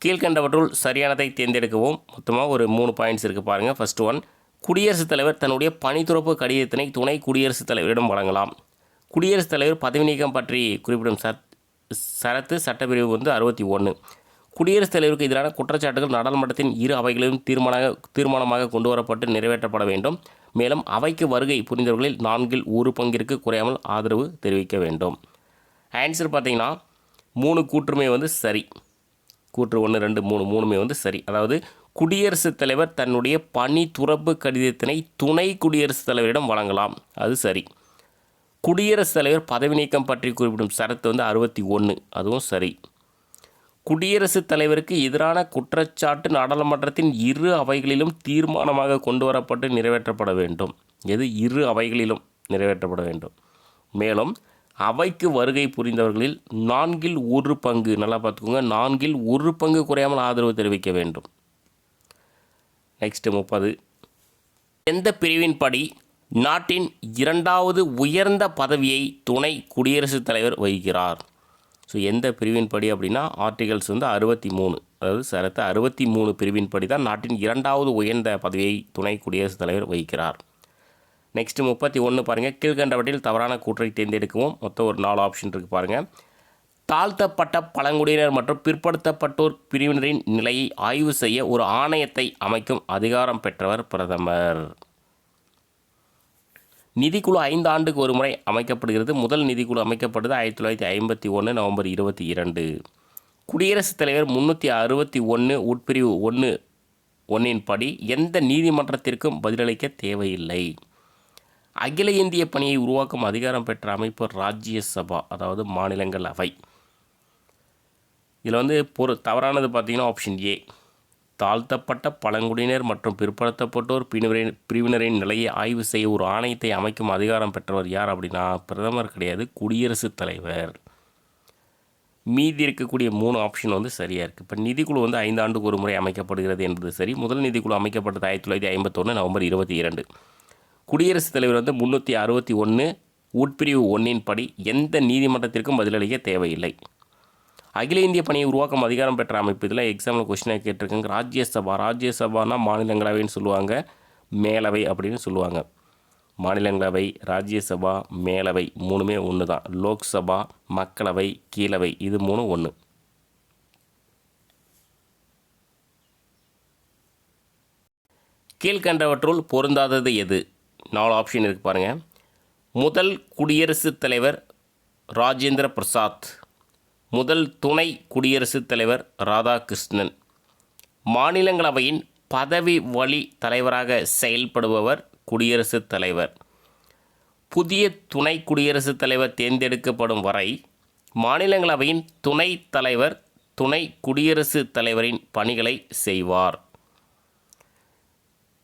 கீழ்கண்டவற்றுள் சரியானதை தேர்ந்தெடுக்கவும். மொத்தமாக ஒரு 3 பாயிண்ட்ஸ் இருக்குது பாருங்கள். ஃபர்ஸ்ட் ஒன், குடியரசுத் தலைவர் தன்னுடைய பணித்துறப்பு கடிதத்தினை துணை குடியரசுத் தலைவரிடம் வழங்கலாம். குடியரசுத் தலைவர் பதவி நீக்கம் பற்றி குறிப்பிடும் சரத்து சட்டப்பிரிவு வந்து 61. குடியரசுத் தலைவருக்கு எதிரான குற்றச்சாட்டுகள் நாடாளுமன்றத்தின் இரு அவைகளிலும் தீர்மானமாக கொண்டு வரப்பட்டு நிறைவேற்றப்பட வேண்டும். மேலும் அவைக்கு வருகை புரிந்தவர்களில் 4/1 குறையாமல் ஆதரவு தெரிவிக்க வேண்டும். ஆன்சர் பார்த்தீங்கன்னா 3 கூற்றுமே வந்து சரி. கூற்று 1, 2, 3 மூணுமே வந்து சரி. அதாவது குடியரசுத் தலைவர் தன்னுடைய பணி துறப்பு கடிதத்தினை துணை குடியரசுத் தலைவரிடம் வழங்கலாம், அது சரி. குடியரசுத் தலைவர் பதவி நீக்கம் பற்றி குறிப்பிடும் சரத்து வந்து 61, அதுவும் சரி. குடியரசுத் தலைவருக்கு எதிரான குற்றச்சாட்டு நாடாளுமன்றத்தின் இரு அவைகளிலும் தீர்மானமாக கொண்டு வரப்பட்டு நிறைவேற்றப்பட வேண்டும். எது? இரு அவைகளிலும் நிறைவேற்றப்பட வேண்டும். மேலும் அவைக்கு வருகை புரிந்தவர்களில் 4/1, நல்லா பார்த்துக்கோங்க, 4/1 குறையாமல் ஆதரவு தெரிவிக்க வேண்டும். நெக்ஸ்ட் 30. எந்த பிரிவின்படி நாட்டின் 2வது உயர்ந்த பதவியை துணை குடியரசுத் தலைவர் வகிக்கிறார்? ஸோ எந்த பிரிவின்படி அப்படின்னா ஆர்டிகல்ஸ் வந்து 63, அதாவது சரத்து 63 பிரிவின்படி தான் நாட்டின் 2வது உயர்ந்த பதவியை துணை குடியரசுத் தலைவர் வகிக்கிறார். நெக்ஸ்ட் 31 பாருங்கள். கீழ்கண்டவற்றில் தவறான கூற்றை தேர்ந்தெடுக்கவும். மொத்தம் ஒரு 4 ஆப்ஷன் இருக்குது பாருங்கள். தாழ்த்தப்பட்ட பழங்குடியினர் மற்றும் பிற்படுத்தப்பட்டோர் பிரிவினரின் நிலையை ஆய்வு செய்ய ஒரு ஆணையத்தை அமைக்கும் அதிகாரம் பெற்றவர் பிரதமர். நிதிக்குழு 5 ஆண்டுக்கு ஒரு முறை அமைக்கப்படுகிறது. முதல் நிதிக்குழு அமைக்கப்பட்டது 1951 நவம்பர் 22. குடியரசுத் தலைவர் 361 உட்பிரிவு 1 படி எந்த நீதிமன்றத்திற்கும் பதிலளிக்க தேவையில்லை. அகில இந்திய பணியை உருவாக்கும் அதிகாரம் பெற்ற அமைப்பு ராஜ்யசபா, அதாவது மாநிலங்களவை. இதில் வந்து தவறானது பார்த்தீங்கன்னா ஆப்ஷன் ஏ. தாழ்த்தப்பட்ட பழங்குடியினர் மற்றும் பிற்படுத்தப்பட்டோர் பிரிவினரின் நிலையை ஆய்வு செய்ய ஒரு ஆணையத்தை அமைக்கும் அதிகாரம் பெற்றவர் யார் அப்படின்னா பிரதமர் கிடையாது, குடியரசுத் தலைவர். மீதி இருக்கக்கூடிய 3 ஆப்ஷன் வந்து சரியாக இருக்குது. இப்போ நிதிக்குழு வந்து 5 ஆண்டுக்கு ஒரு முறை அமைக்கப்படுகிறது என்பது சரி. முதல் நிதிக்குழு அமைக்கப்பட்டது 1951 நவம்பர் 22. குடியரசுத் தலைவர் வந்து 361 உட்பிரிவு 1 படி எந்த நீதிமன்றத்திற்கும் பதிலளிக்க தேவையில்லை. அகில இந்திய பணியை உருவாக்கும் அதிகாரம் பெற்ற அமைப்பு. இதில் எக்ஸாமில் கொஸ்டினாக கேட்டிருக்காங்க. ராஜ்யசபானா மாநிலங்களவைன்னு சொல்லுவாங்க, மேலவை அப்படின்னு சொல்லுவாங்க. மாநிலங்களவை, ராஜ்யசபா, மேலவை மூணுமே ஒன்று தான். லோக்சபா, மக்களவை, கீழவை இது 3 ஒன்று. கீழ்கண்டவற்றுள் பொருந்தாதது எது? 4 ஆப்ஷன் இருக்குது பாருங்கள். முதல் குடியரசுத் தலைவர் ராஜேந்திர பிரசாத், முதல் துணை குடியரசுத் தலைவர் ராதாகிருஷ்ணன், மாநிலங்களவையின் பதவி வழி தலைவராக செயல்படுபவர் குடியரசுத் தலைவர். புதிய துணை குடியரசுத் தலைவர் தேர்ந்தெடுக்கப்படும் வரை மாநிலங்களவையின் துணைத் தலைவர் துணை குடியரசுத் தலைவரின் பணிகளை செய்வார்.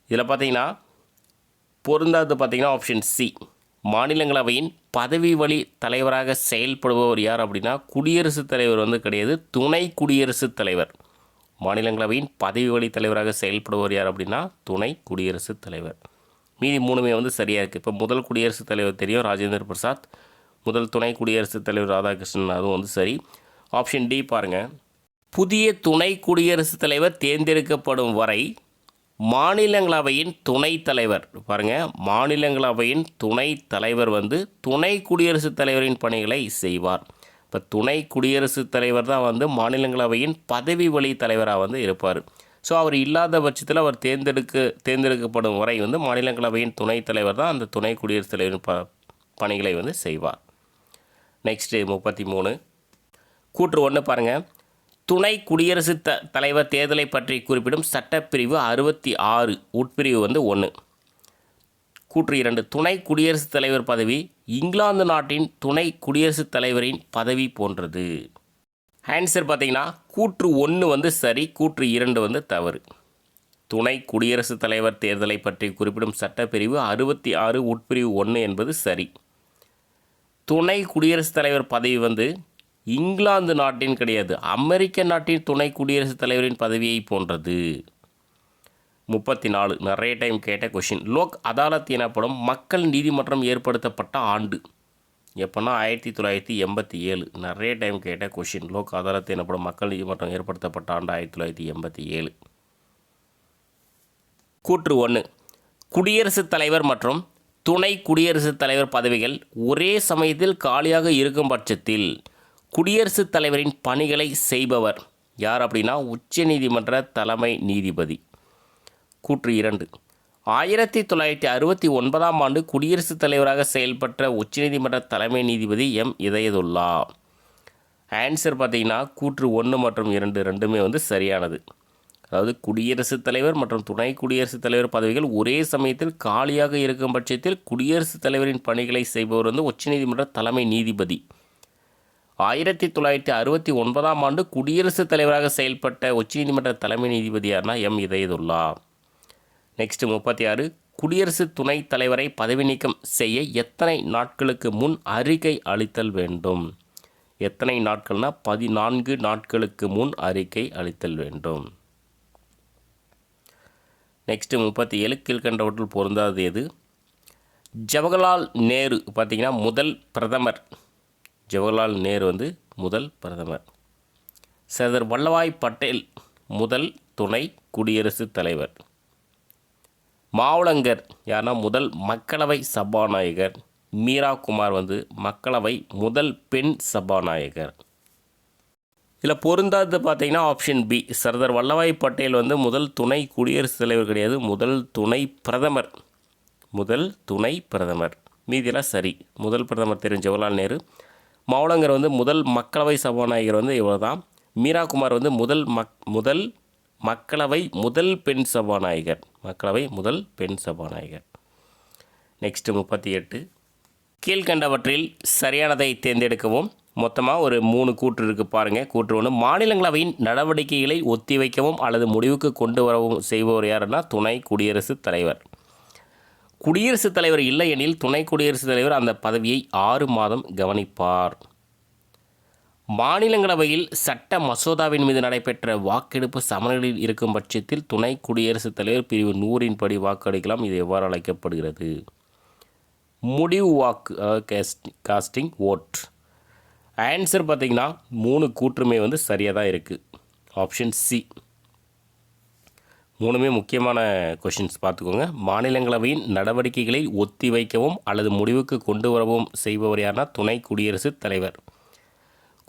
இதில் பார்த்தீங்கன்னா பொருந்தாது பார்த்தீங்கன்னா ஆப்ஷன் சி. மாநிலங்களவையின் பதவி வழி தலைவராக செயல்படுபவர் யார் அப்படின்னா குடியரசுத் தலைவர் வந்து கிடையாது, துணை குடியரசுத் தலைவர். மாநிலங்களவையின் பதவி வழி தலைவராக செயல்படுபவர் யார் அப்படின்னா துணை குடியரசுத் தலைவர். மீதி 3மே வந்து சரியாக இருக்குது. இப்போ முதல் குடியரசுத் தலைவர் தெரியும், ராஜேந்திர பிரசாத். முதல் துணை குடியரசுத் தலைவர் ராதாகிருஷ்ணன், அதுவும் வந்து சரி. ஆப்ஷன் டி பாருங்கள். புதிய துணை குடியரசுத் தலைவர் தேர்ந்தெடுக்கப்படும் வரை மாநிலங்களவையின் துணைத் தலைவர், பாருங்கள், மாநிலங்களவையின் துணைத் தலைவர் வந்து துணை குடியரசுத் தலைவரின் பணிகளை செய்வார். இப்போ துணை குடியரசுத் தலைவர் தான் வந்து மாநிலங்களவையின் பதவி வழி தலைவராக வந்து இருப்பார். ஸோ அவர் இல்லாத பட்சத்தில் அவர் தேர்ந்தெடுக்கப்படும் வரை வந்து மாநிலங்களவையின் துணைத் தலைவர் தான் அந்த துணை குடியரசுத் தலைவரின் பணிகளை வந்து செய்வார். நெக்ஸ்ட்டு 33. கூற்று 1 பாருங்கள். துணை குடியரசுத் தலைவர் தேர்தலை பற்றி குறிப்பிடும் சட்டப்பிரிவு 66 உட்பிரிவு வந்து 1. கூற்று 2. துணை குடியரசுத் தலைவர் பதவி இங்கிலாந்து நாட்டின் துணை குடியரசுத் தலைவரின் பதவி போன்றது. ஆன்சர் பார்த்தீங்கன்னா கூற்று 1 வந்து சரி, கூற்று 2 வந்து தவறு. துணை குடியரசுத் தலைவர் தேர்தலை பற்றி குறிப்பிடும் சட்டப்பிரிவு 66 உட்பிரிவு 1 என்பது சரி. துணை குடியரசுத் தலைவர் பதவி வந்து இங்கிலாந்து நாட்டின் கிடையாது, அமெரிக்க நாட்டின் துணை குடியரசுத் தலைவரின் பதவியை போன்றது. 34. நிறைய டைம் கேட்ட கொஷின். லோக் அதாலத் எனப்படும் மக்கள் நீதிமன்றம் ஏற்படுத்தப்பட்ட ஆண்டு எப்போனா 1987. நிறைய டைம் கேட்ட கொஷின். லோக் அதாலத் எனப்படும் மக்கள் நீதிமன்றம் ஏற்படுத்தப்பட்ட ஆண்டு 1987. கூற்று 1. குடியரசுத் தலைவர் மற்றும் துணை குடியரசுத் தலைவர் பதவிகள் ஒரே சமயத்தில் காலியாக இருக்கும் பட்சத்தில் குடியரசுத் தலைவரின் பணிகளை செய்பவர் யார் அப்படின்னா உச்சநீதிமன்ற தலைமை நீதிபதி. கூற்று 2. 1969ஆம் ஆண்டு குடியரசுத் தலைவராக செயல்பட்ட உச்சநீதிமன்ற தலைமை நீதிபதி எம் இதயதுல்லா. ஆன்சர் பார்த்தீங்கன்னா கூற்று 1 மற்றும் 2 ரெண்டுமே சரியானது. அதாவது குடியரசுத் தலைவர் மற்றும் துணை குடியரசுத் தலைவர் பதவிகள் ஒரே சமயத்தில் காலியாக இருக்கும் பட்சத்தில் குடியரசுத் தலைவரின் பணிகளை செய்பவர் உச்சநீதிமன்ற தலைமை நீதிபதி. 1969ஆம் ஆண்டு குடியரசுத் தலைவராக செயல்பட்ட உச்சநீதிமன்ற தலைமை நீதிபதி யார்னா எம் இதயதுல்லா. நெக்ஸ்ட் 36. குடியரசு துணைத் தலைவரை பதவி நீக்கம் செய்ய எத்தனை நாட்களுக்கு முன் அறிக்கை அளித்தல் வேண்டும்? எத்தனை நாட்கள்னா 14 நாட்களுக்கு முன் அறிக்கை அளித்தல் வேண்டும். நெக்ஸ்ட்டு 37. கீழ்கண்டவற்றில் பொருந்தாதது எது? ஜவஹர்லால் நேரு பார்த்திங்கன்னா முதல் பிரதமர். ஜவஹர்லால் நேரு முதல் பிரதமர். சர்தார் வல்லபாய் பட்டேல் முதல் துணை குடியரசுத் தலைவர். மாவலங்கர் யார்னா முதல் மக்களவை சபாநாயகர். மீரா குமார் மக்களவை முதல் பெண் சபாநாயகர். இதில் பொருந்தாது பார்த்தீங்கன்னா ஆப்ஷன் பி. சர்தார் வல்லபாய் பட்டேல் முதல் துணை குடியரசுத் தலைவர் கிடையாது, முதல் துணை பிரதமர். முதல் துணை பிரதமர். மீதியெல்லாம் சரி. முதல் பிரதமர் தெரியும் ஜவஹர்லால் நேரு. மாவலங்கர் முதல் மக்களவை சபாநாயகர் இவர் தான். மீரா குமார் முதல் மக்களவை முதல் பெண் சபாநாயகர். மக்களவை முதல் பெண் சபாநாயகர். நெக்ஸ்ட்டு 38. கீழ்கண்டவற்றில் சரியானதை தேர்ந்தெடுக்கவும். மொத்தமாக ஒரு 3 கூற்று இருக்குது பாருங்கள். கூற்று 1. மாநிலங்களவையின் நடவடிக்கைகளை ஒத்திவைக்கவும் அல்லது முடிவுக்கு கொண்டு வரவும் செய்பவர் யாருன்னா துணை குடியரசுத் தலைவர். குடியரசுத் தலைவர் இல்லை எனில் துணை குடியரசுத் தலைவர் அந்த பதவியை 6 மாதம் கவனிப்பார். மாநிலங்களவையில் சட்ட மசோதாவின் மீது நடைபெற்ற வாக்கெடுப்பு சமநிலையில் இருக்கும் பட்சத்தில் துணை குடியரசுத் தலைவர் பிரிவு 100 படி வாக்களிக்கலாம். இது எவ்வாறு அழைக்கப்படுகிறது? முடிவு வாக்கு, காஸ்டிங் ஓட். ஆன்சர் பார்த்திங்கன்னா 3 கூற்றுமே சரியாக தான் இருக்குது. Option C. 3மே முக்கியமான கொஷின்ஸ் பார்த்துக்கோங்க. மாநிலங்களவையின் நடவடிக்கைகளை ஒத்திவைக்கவும் அல்லது முடிவுக்கு கொண்டு வரவும் செய்பவர் யார்னா துணை குடியரசுத் தலைவர்.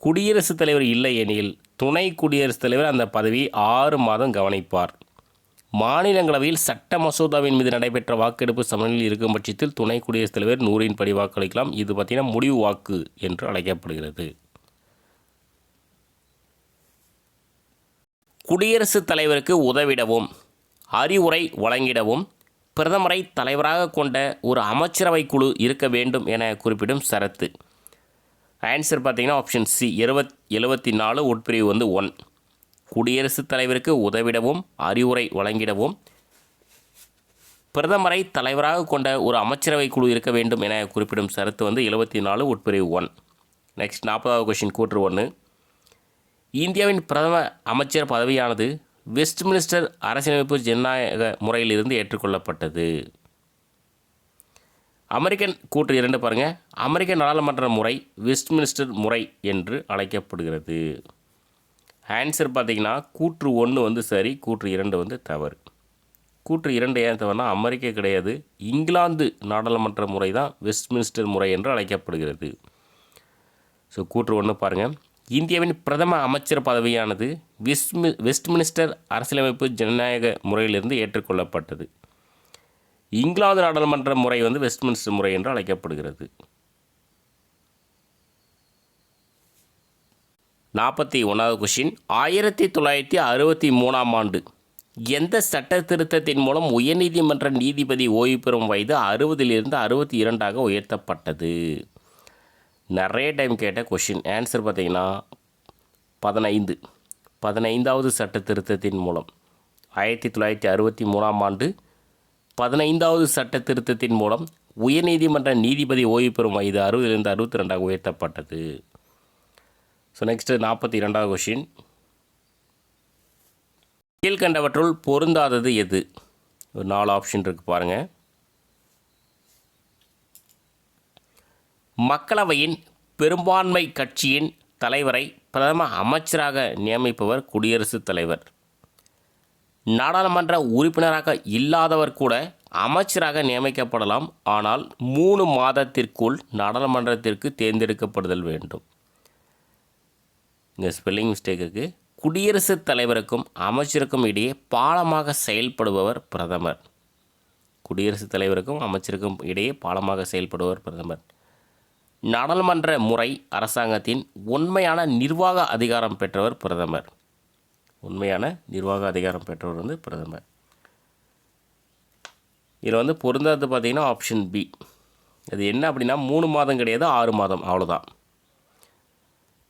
குடியரசுத் தலைவர் இல்லை எனில் துணை குடியரசுத் தலைவர் அந்த பதவியை 6 மாதம் கவனிப்பார். மாநிலங்களவையில் சட்ட மசோதாவின் மீது நடைபெற்ற வாக்கெடுப்பு சமநிலையில் இருக்கும் பட்சத்தில் துணை குடியரசுத் தலைவர் 100 படி வாக்களிக்கலாம். இது பார்த்திங்கன்னா முடிவு வாக்கு என்று அழைக்கப்படுகிறது. குடியரசுத் தலைவருக்கு உதவிடவும் அறிவுரை வழங்கிடவும் பிரதமரை தலைவராக கொண்ட ஒரு அமைச்சரவை குழு இருக்க வேண்டும் என குறிப்பிடும் சரத்து. ஆன்சர் பார்த்திங்கன்னா ஆப்ஷன் சி. 74 உட்பிரிவு 1. குடியரசுத் தலைவருக்கு உதவிடவும் அறிவுரை வழங்கிடவும் பிரதமரை தலைவராக கொண்ட ஒரு அமைச்சரவை குழு இருக்க வேண்டும் என குறிப்பிடும் சரத்து 74 உட்பிரிவு 1. நெக்ஸ்ட் 40வது கொஸ்டின். கூற்று 1. இந்தியாவின் பிரதம அமைச்சர் பதவியானது வெஸ்ட்மினிஸ்டர் அரசியலமைப்பு ஜனநாயக முறையிலிருந்து ஏற்றுக்கொள்ளப்பட்டது. அமெரிக்கன். கூற்று 2 பாருங்கள். அமெரிக்க நாடாளுமன்ற முறை வெஸ்ட்மினிஸ்டர் முறை என்று அழைக்கப்படுகிறது. ஆன்சர் பார்த்திங்கன்னா கூற்று 1 சரி, கூற்று 2 தவறு. கூற்று 2 ஏன் தவறுனா அமெரிக்கா கிடையாது, இங்கிலாந்து நாடாளுமன்ற முறை தான் வெஸ்ட்மினிஸ்டர் முறை என்று அழைக்கப்படுகிறது. ஸோ கூற்று 1 பாருங்கள். இந்தியாவின் பிரதம அமைச்சர் பதவியானது வெஸ்ட்மினிஸ்டர் அரசியலமைப்பு ஜனநாயக முறையிலிருந்து ஏற்றுக்கொள்ளப்பட்டது. இங்கிலாந்து நாடாளுமன்ற முறை வெஸ்ட்மினிஸ்டர் முறை என்று அழைக்கப்படுகிறது. 41வது கொஷின். 1963ஆம் ஆண்டு எந்த சட்ட திருத்தத்தின் மூலம் உயர்நீதிமன்ற நீதிபதி ஓய்வு பெறும் வயது 60லிருந்து 62ஆக உயர்த்தப்பட்டது? நிறைய டைம் கேட்ட கொஷின். ஆன்சர் பார்த்திங்கன்னா 15வது சட்ட திருத்தத்தின் மூலம் 1963ஆம் ஆண்டு 15வது சட்ட திருத்தத்தின் மூலம் உயர்நீதிமன்ற நீதிபதி ஓய்வு பெறும் வயது 60லிருந்து 62ஆக உயர்த்தப்பட்டது. ஸோ நெக்ஸ்ட்டு 42வது கொஷின். கீழ்கண்டவற்றுள் பொருந்தாதது எது? ஒரு 4 ஆப்ஷன் இருக்குது பாருங்கள். மக்களவையின் பெரும்பான்மை கட்சியின் தலைவரை பிரதம அமைச்சராக நியமிப்பவர் குடியரசுத் தலைவர். நாடாளுமன்ற உறுப்பினராக இல்லாதவர் கூட அமைச்சராக நியமிக்கப்படலாம், ஆனால் 3 மாதத்திற்குள் நாடாளுமன்றத்திற்கு தேர்ந்தெடுக்கப்படுதல் வேண்டும். இங்கே ஸ்பெல்லிங் மிஸ்டேக் இருக்குது. குடியரசுத் தலைவருக்கும் அமைச்சருக்கும் இடையே பாலமாக செயல்படுபவர் பிரதமர். குடியரசுத் தலைவருக்கும் அமைச்சருக்கும் இடையே பாலமாக செயல்படுபவர் பிரதமர். நாடாளுமன்ற முறை அரசாங்கத்தின் உண்மையான நிர்வாக அதிகாரம் பெற்றவர் பிரதமர். உண்மையான நிர்வாக அதிகாரம் பெற்றவர் வந்து பிரதமர். இதில் பொருந்தாது பார்த்திங்கன்னா ஆப்ஷன் பி. அது என்ன அப்படின்னா 3 மாதம் கிடையாது, 6 மாதம், அவ்வளோதான்.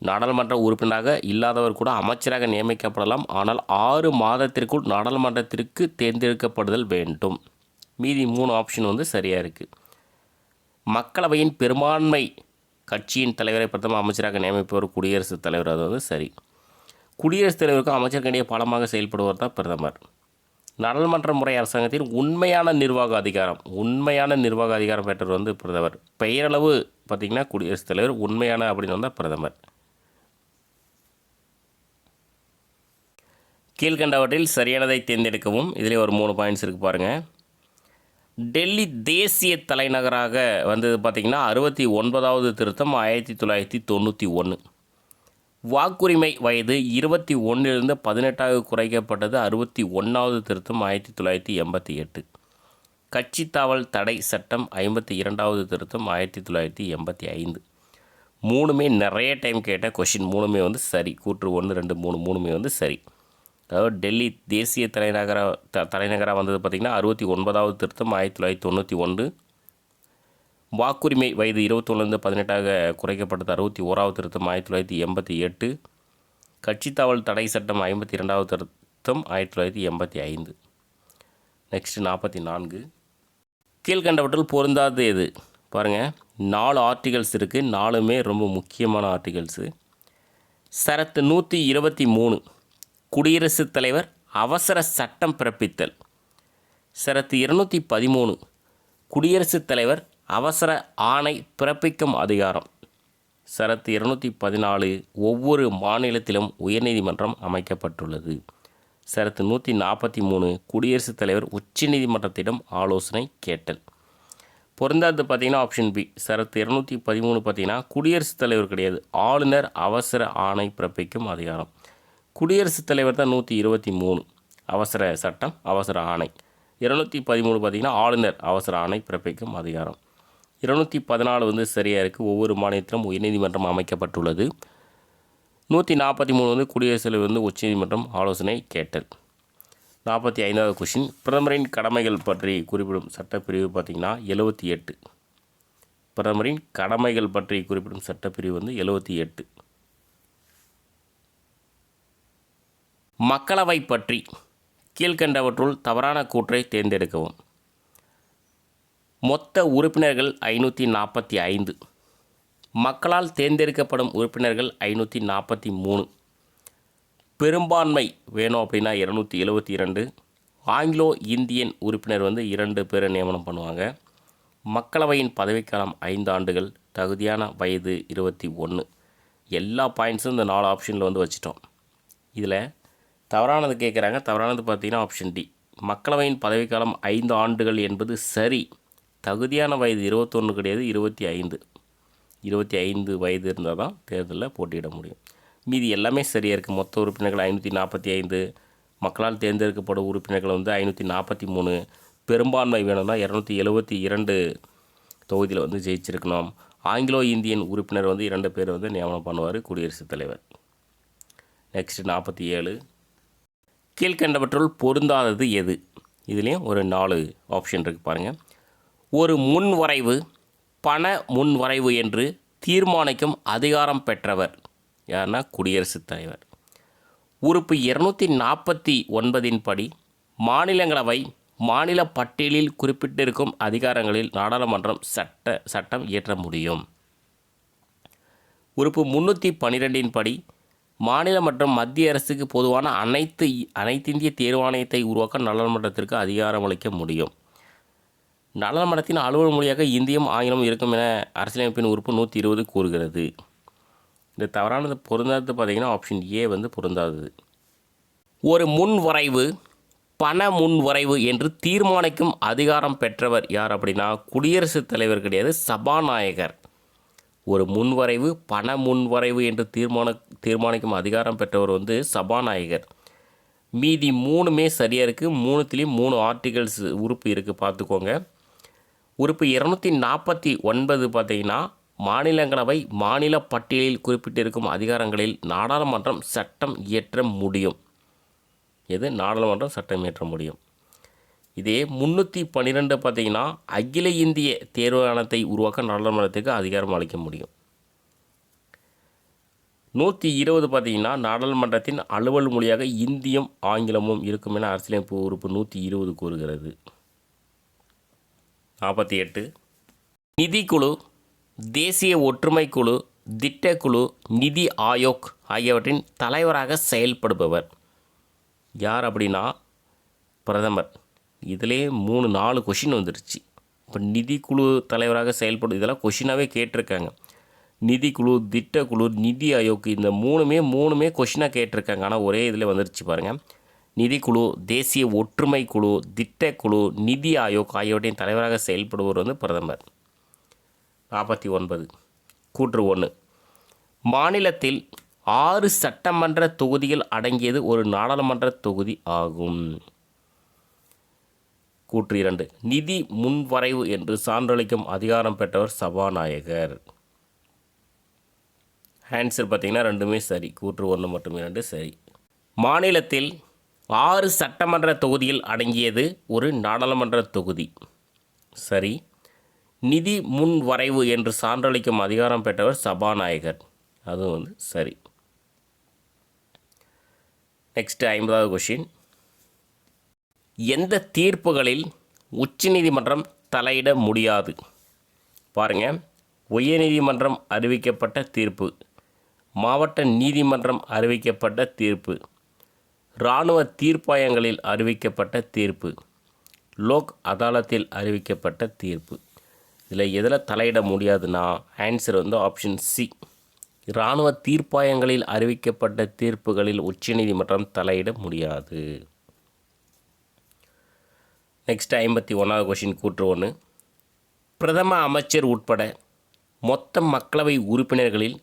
நாடாளுமன்ற உறுப்பினராக இல்லாதவர் கூட அமைச்சராக நியமிக்கப்படலாம், ஆனால் 6 மாதத்திற்குள் நாடாளுமன்றத்திற்கு தேர்ந்தெடுக்கப்படுதல் வேண்டும். மீதி 3 ஆப்ஷன் சரியாக இருக்குது. மக்களவையின் பெரும்பான்மை கட்சியின் தலைவரை பிரதம அமைச்சராக நியமிப்பவர் குடியரசுத் தலைவர், அது சரி. குடியரசுத் தலைவருக்கும் அமைச்சருக்கு இடையே பாலமாக செயல்படுவர் தான் பிரதமர். நாடாளுமன்ற முறை அரசாங்கத்தின் உண்மையான நிர்வாக அதிகாரம் பெற்றவர் பிரதமர். பெயரளவு பார்த்திங்கன்னா குடியரசுத் தலைவர், உண்மையான அப்படின்னு வந்தால் பிரதமர். கீழ்கண்டவற்றில் சரியானதை தேர்ந்தெடுக்கவும். இதிலே ஒரு 3 பாயிண்ட்ஸ் இருக்குது பாருங்கள். டெல்லி தேசிய தலைநகராக வந்தது பார்த்திங்கன்னா 69வது திருத்தம் 1991. வாக்குரிமை வயது 21 18 குறைக்கப்பட்டது 61வது திருத்தம் 1988. கட்சி தாவல் தடை சட்டம் 52வது திருத்தம் 1985. 3மே நிறைய டைம் கேட்ட கொஷின். 3மே சரி. கூற்று 1 2 3 3மே சரி. அதாவது டெல்லி தேசிய தலைநகராக வந்தது பார்த்திங்கன்னா 69வது திருத்தம் 1991. வாக்குரிமை வயது 21 18 குறைக்கப்பட்டது 61வது திருத்தம் 1988. கட்சி தாவல் தடை சட்டம் 52வது திருத்தம் 1985. நெக்ஸ்ட் 44. கீழ்கண்டவற்றில் பொருந்தாது எது? பாருங்கள், 4 ஆர்டிகல்ஸ் இருக்குது. 4மே ரொம்ப முக்கியமான ஆர்டிகல்ஸு. சரத்து 123 குடியரசுத் தலைவர் அவசர சட்டம் பிறப்பித்தல். சரத்து 213 குடியரசுத் தலைவர் அவசர ஆணை பிறப்பிக்கும் அதிகாரம். சரத்து 214 ஒவ்வொரு மாநிலத்திலும் உயர்நீதிமன்றம் அமைக்கப்பட்டுள்ளது. சரத்து 143 குடியரசுத் தலைவர் உச்சநீதிமன்றத்திடம் ஆலோசனை கேட்டல். பொருந்தாது பார்த்திங்கன்னா ஆப்ஷன் பி. சரத்து 213 பார்த்திங்கன்னா குடியரசுத் தலைவர் கிடையாது, ஆளுநர் அவசர ஆணை பிறப்பிக்கும் அதிகாரம். குடியரசுத் தலைவர் தான் 123 அவசர சட்டம் அவசர ஆணை. 213 பார்த்திங்கன்னா ஆளுநர் அவசர ஆணை பிறப்பிக்கும் அதிகாரம். 214 சரியாக இருக்குது. ஒவ்வொரு மாநிலத்திலும் உயர்நீதிமன்றம் அமைக்கப்பட்டுள்ளது. 143 குடியரசுத் தலைவர் உச்சநீதிமன்றம் ஆலோசனை கேட்டல். 45வது கொஷின். பிரதமரின் கடமைகள் பற்றி குறிப்பிடும் சட்டப்பிரிவு பார்த்திங்கன்னா 78. பிரதமரின் கடமைகள் பற்றி குறிப்பிடும் சட்டப்பிரிவு 78. மக்களவை பற்றி கீழ்கண்டவற்றுள் தவறான கூற்றை தேர்ந்தெடுக்கவும். மொத்த உறுப்பினர்கள் 545. மக்களால் தேர்ந்தெடுக்கப்படும் உறுப்பினர்கள் 543. பெரும்பான்மை வேணும் அப்படின்னா 272. ஆங்கிலோ இந்தியன் உறுப்பினர் 2 பேரை நியமனம் பண்ணுவாங்க. மக்களவையின் பதவிக்காலம் 5 ஆண்டுகள். தகுதியான வயது 21. எல்லா பாயிண்ட்ஸும் இந்த 4 ஆப்ஷனில் வச்சிட்டோம். இதில் தவறானது கேட்குறாங்க. தவறானது பார்த்திங்கன்னா ஆப்ஷன் டி. மக்களவையின் பதவிக்காலம் 5 ஆண்டுகள் என்பது சரி. தகுதியான வயது 21 கிடையாது, 25. 25 வயது இருந்தால் தான் தேர்தலில் போட்டியிட முடியும். மீதி எல்லாமே சரியாக இருக்குது. மொத்த உறுப்பினர்கள் 545. மக்களால் தேர்ந்தெடுக்கப்படும் உறுப்பினர்கள் 543. பெரும்பான்மை வேணும்னா 272 தொகுதியில் ஜெயிச்சிருக்கணும். ஆங்கிலோ இந்தியன் உறுப்பினர் 2 பேர் நியமனம் பண்ணுவார் குடியரசுத் தலைவர். நெக்ஸ்ட் 47. கீழ்கண்டவற்றுள் பொருந்தாதது எது? இதுலேயும் ஒரு 4 ஆப்ஷன் இருக்குது பாருங்கள். ஒரு முன்வரைவு பண முன்வரைவு என்று தீர்மானிக்கும் அதிகாரம் பெற்றவர் யாருன்னா குடியரசுத் தலைவர். உறுப்பு 249 படி மாநிலங்களவை மாநில பட்டியலில் குறிப்பிட்டிருக்கும் அதிகாரங்களில் நாடாளுமன்றம் சட்டம் இயற்ற முடியும். உறுப்பு 312 படி மாநில மற்றும் மத்திய அரசுக்கு பொதுவான அனைத்திந்திய தேர்வாணையத்தை உருவாக்க நாடாளுமன்றத்திற்கு அதிகாரமளிக்க முடியும். நாடாளுமன்றத்தின் அலுவல் மொழியாக இந்தியும் ஆங்கிலமும் இருக்கும் என அரசியலமைப்பின் உறுப்பு 120 கூறுகிறது. இந்த தவறானது பொருந்தாதது பார்த்திங்கன்னா ஆப்ஷன் ஏ பொருந்தாதது. ஒரு முன்வரைவு பண முன்வரைவு என்று தீர்மானிக்கும் அதிகாரம் பெற்றவர் யார் அப்படின்னா குடியரசுத் தலைவர் கிடையாது, சபாநாயகர். ஒரு முன்வரைவு பண முன்வரைவு என்று தீர்மானிக்கும் அதிகாரம் பெற்றவர் வந்து சபாநாயகர். மீதி 3மே சரியாக இருக்குது. 3த்துலேயும் 3 ஆர்டிகல்ஸ் உறுப்பு இருக்குது, பார்த்துக்கோங்க. உறுப்பு 249 பார்த்தீங்கன்னா மாநிலங்களவை மாநில பட்டியலில் குறிப்பிட்டிருக்கும் அதிகாரங்களில் நாடாளுமன்றம் சட்டம் இயற்ற முடியும். எது நாடாளுமன்றம் சட்டம் இயற்ற முடியும். இதே 312 பார்த்தீங்கன்னா அகில இந்திய தேர்வு ஆணையத்தை உருவாக்க நாடாளுமன்றத்துக்கு அதிகாரம் அளிக்க முடியும். 120 பார்த்தீங்கன்னா நாடாளுமன்றத்தின் அலுவல் மொழியாக இந்தியும் ஆங்கிலமும் இருக்கும் என அரசியலமைப்பு உறுப்பு 120 கூறுகிறது. 48 நிதிக்குழு, தேசிய ஒற்றுமை குழு, திட்டக்குழு, நிதி ஆயோக் ஆகியவற்றின் தலைவராக செயல்படுபவர் யார் அப்படின்னா பிரதமர். இதிலே 4 கொஷின் வந்துருச்சு. இப்போ நிதிக்குழு தலைவராக செயல்படும் இதெல்லாம் கொஷினாகவே கேட்டிருக்காங்க. நிதிக்குழு, திட்டக்குழு, நிதி ஆயோக் இந்த 3மே கொஷினாக கேட்டிருக்காங்க. ஆனால் ஒரே இதில் வந்துருச்சு பாருங்கள். நிதிக்குழு, தேசிய ஒற்றுமை குழு, திட்டக்குழு, நிதி ஆயோக் ஆகியவற்றின் தலைவராக செயல்படுபவர் வந்து பிரதமர். 49 கூற்று 1 மாநிலத்தில் 6 சட்டமன்ற தொகுதிகள் அடங்கியது ஒரு நாடாளுமன்ற தொகுதி ஆகும். கூற்று 2 நிதி முன்வரைவு என்று சான்றளிக்கும் அதிகாரம் பெற்றவர் சபாநாயகர். ஆன்சர் பார்த்தீங்கன்னா 2மே சரி. கூற்று 1 மற்றும் 2 சரி. மாநிலத்தில் 6 சட்டமன்ற தொகுதிகள் அடங்கியது ஒரு நாடாளுமன்ற தொகுதி சரி. நிதி முன்வரைவு என்று சான்றளிக்கும் அதிகாரம் பெற்றவர் சபாநாயகர், அதுவும் வந்து சரி. நெக்ஸ்ட் 50வது கொஷின். எந்த தீர்ப்புகளில் உச்சநீதிமன்றம் தலையிட முடியாது? பாருங்கள், உயர்நீதிமன்றம் அறிவிக்கப்பட்ட தீர்ப்பு, மாவட்ட நீதிமன்றம் அறிவிக்கப்பட்ட தீர்ப்பு, இராணுவ தீர்ப்பாயங்களில் அறிவிக்கப்பட்ட தீர்ப்பு, லோக் அதாலத்தில் அறிவிக்கப்பட்ட தீர்ப்பு. இதில் எதில் தலையிட முடியாதுன்னா ஆன்சர் வந்து ஆப்ஷன் சி. இராணுவ தீர்ப்பாயங்களில் அறிவிக்கப்பட்ட தீர்ப்புகளில் உச்சநீதிமன்றம் தலையிட முடியாது. நெக்ஸ்ட் 51வது கொஷின் கூற்று 1 பிரதம அமைச்சர் உட்பட மொத்த மக்களவை உறுப்பினர்களில்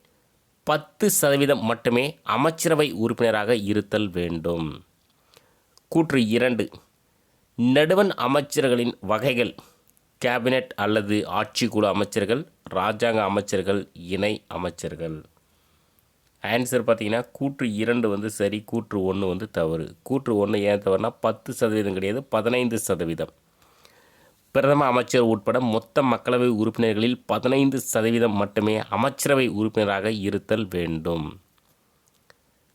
10% மட்டுமே அமைச்சரவை உறுப்பினராக இருத்தல் வேண்டும். கூற்று 2 நடுவண் அமைச்சர்களின் வகைகள் கேபினெட் அல்லது ஆட்சிக்குழு அமைச்சர்கள், இராஜாங்க அமைச்சர்கள், இணை அமைச்சர்கள். ஆன்சர் பார்த்தீங்கன்னா கூற்று 2 வந்து சரி, கூற்று 1 வந்து தவறு. கூற்று 1 ஏன் தவறுனா 10% கிடையாது, 15%. பிரதம அமைச்சர் உட்பட மொத்த மக்களவை உறுப்பினர்களில் 15% மட்டுமே அமைச்சரவை உறுப்பினராக இருத்தல் வேண்டும்.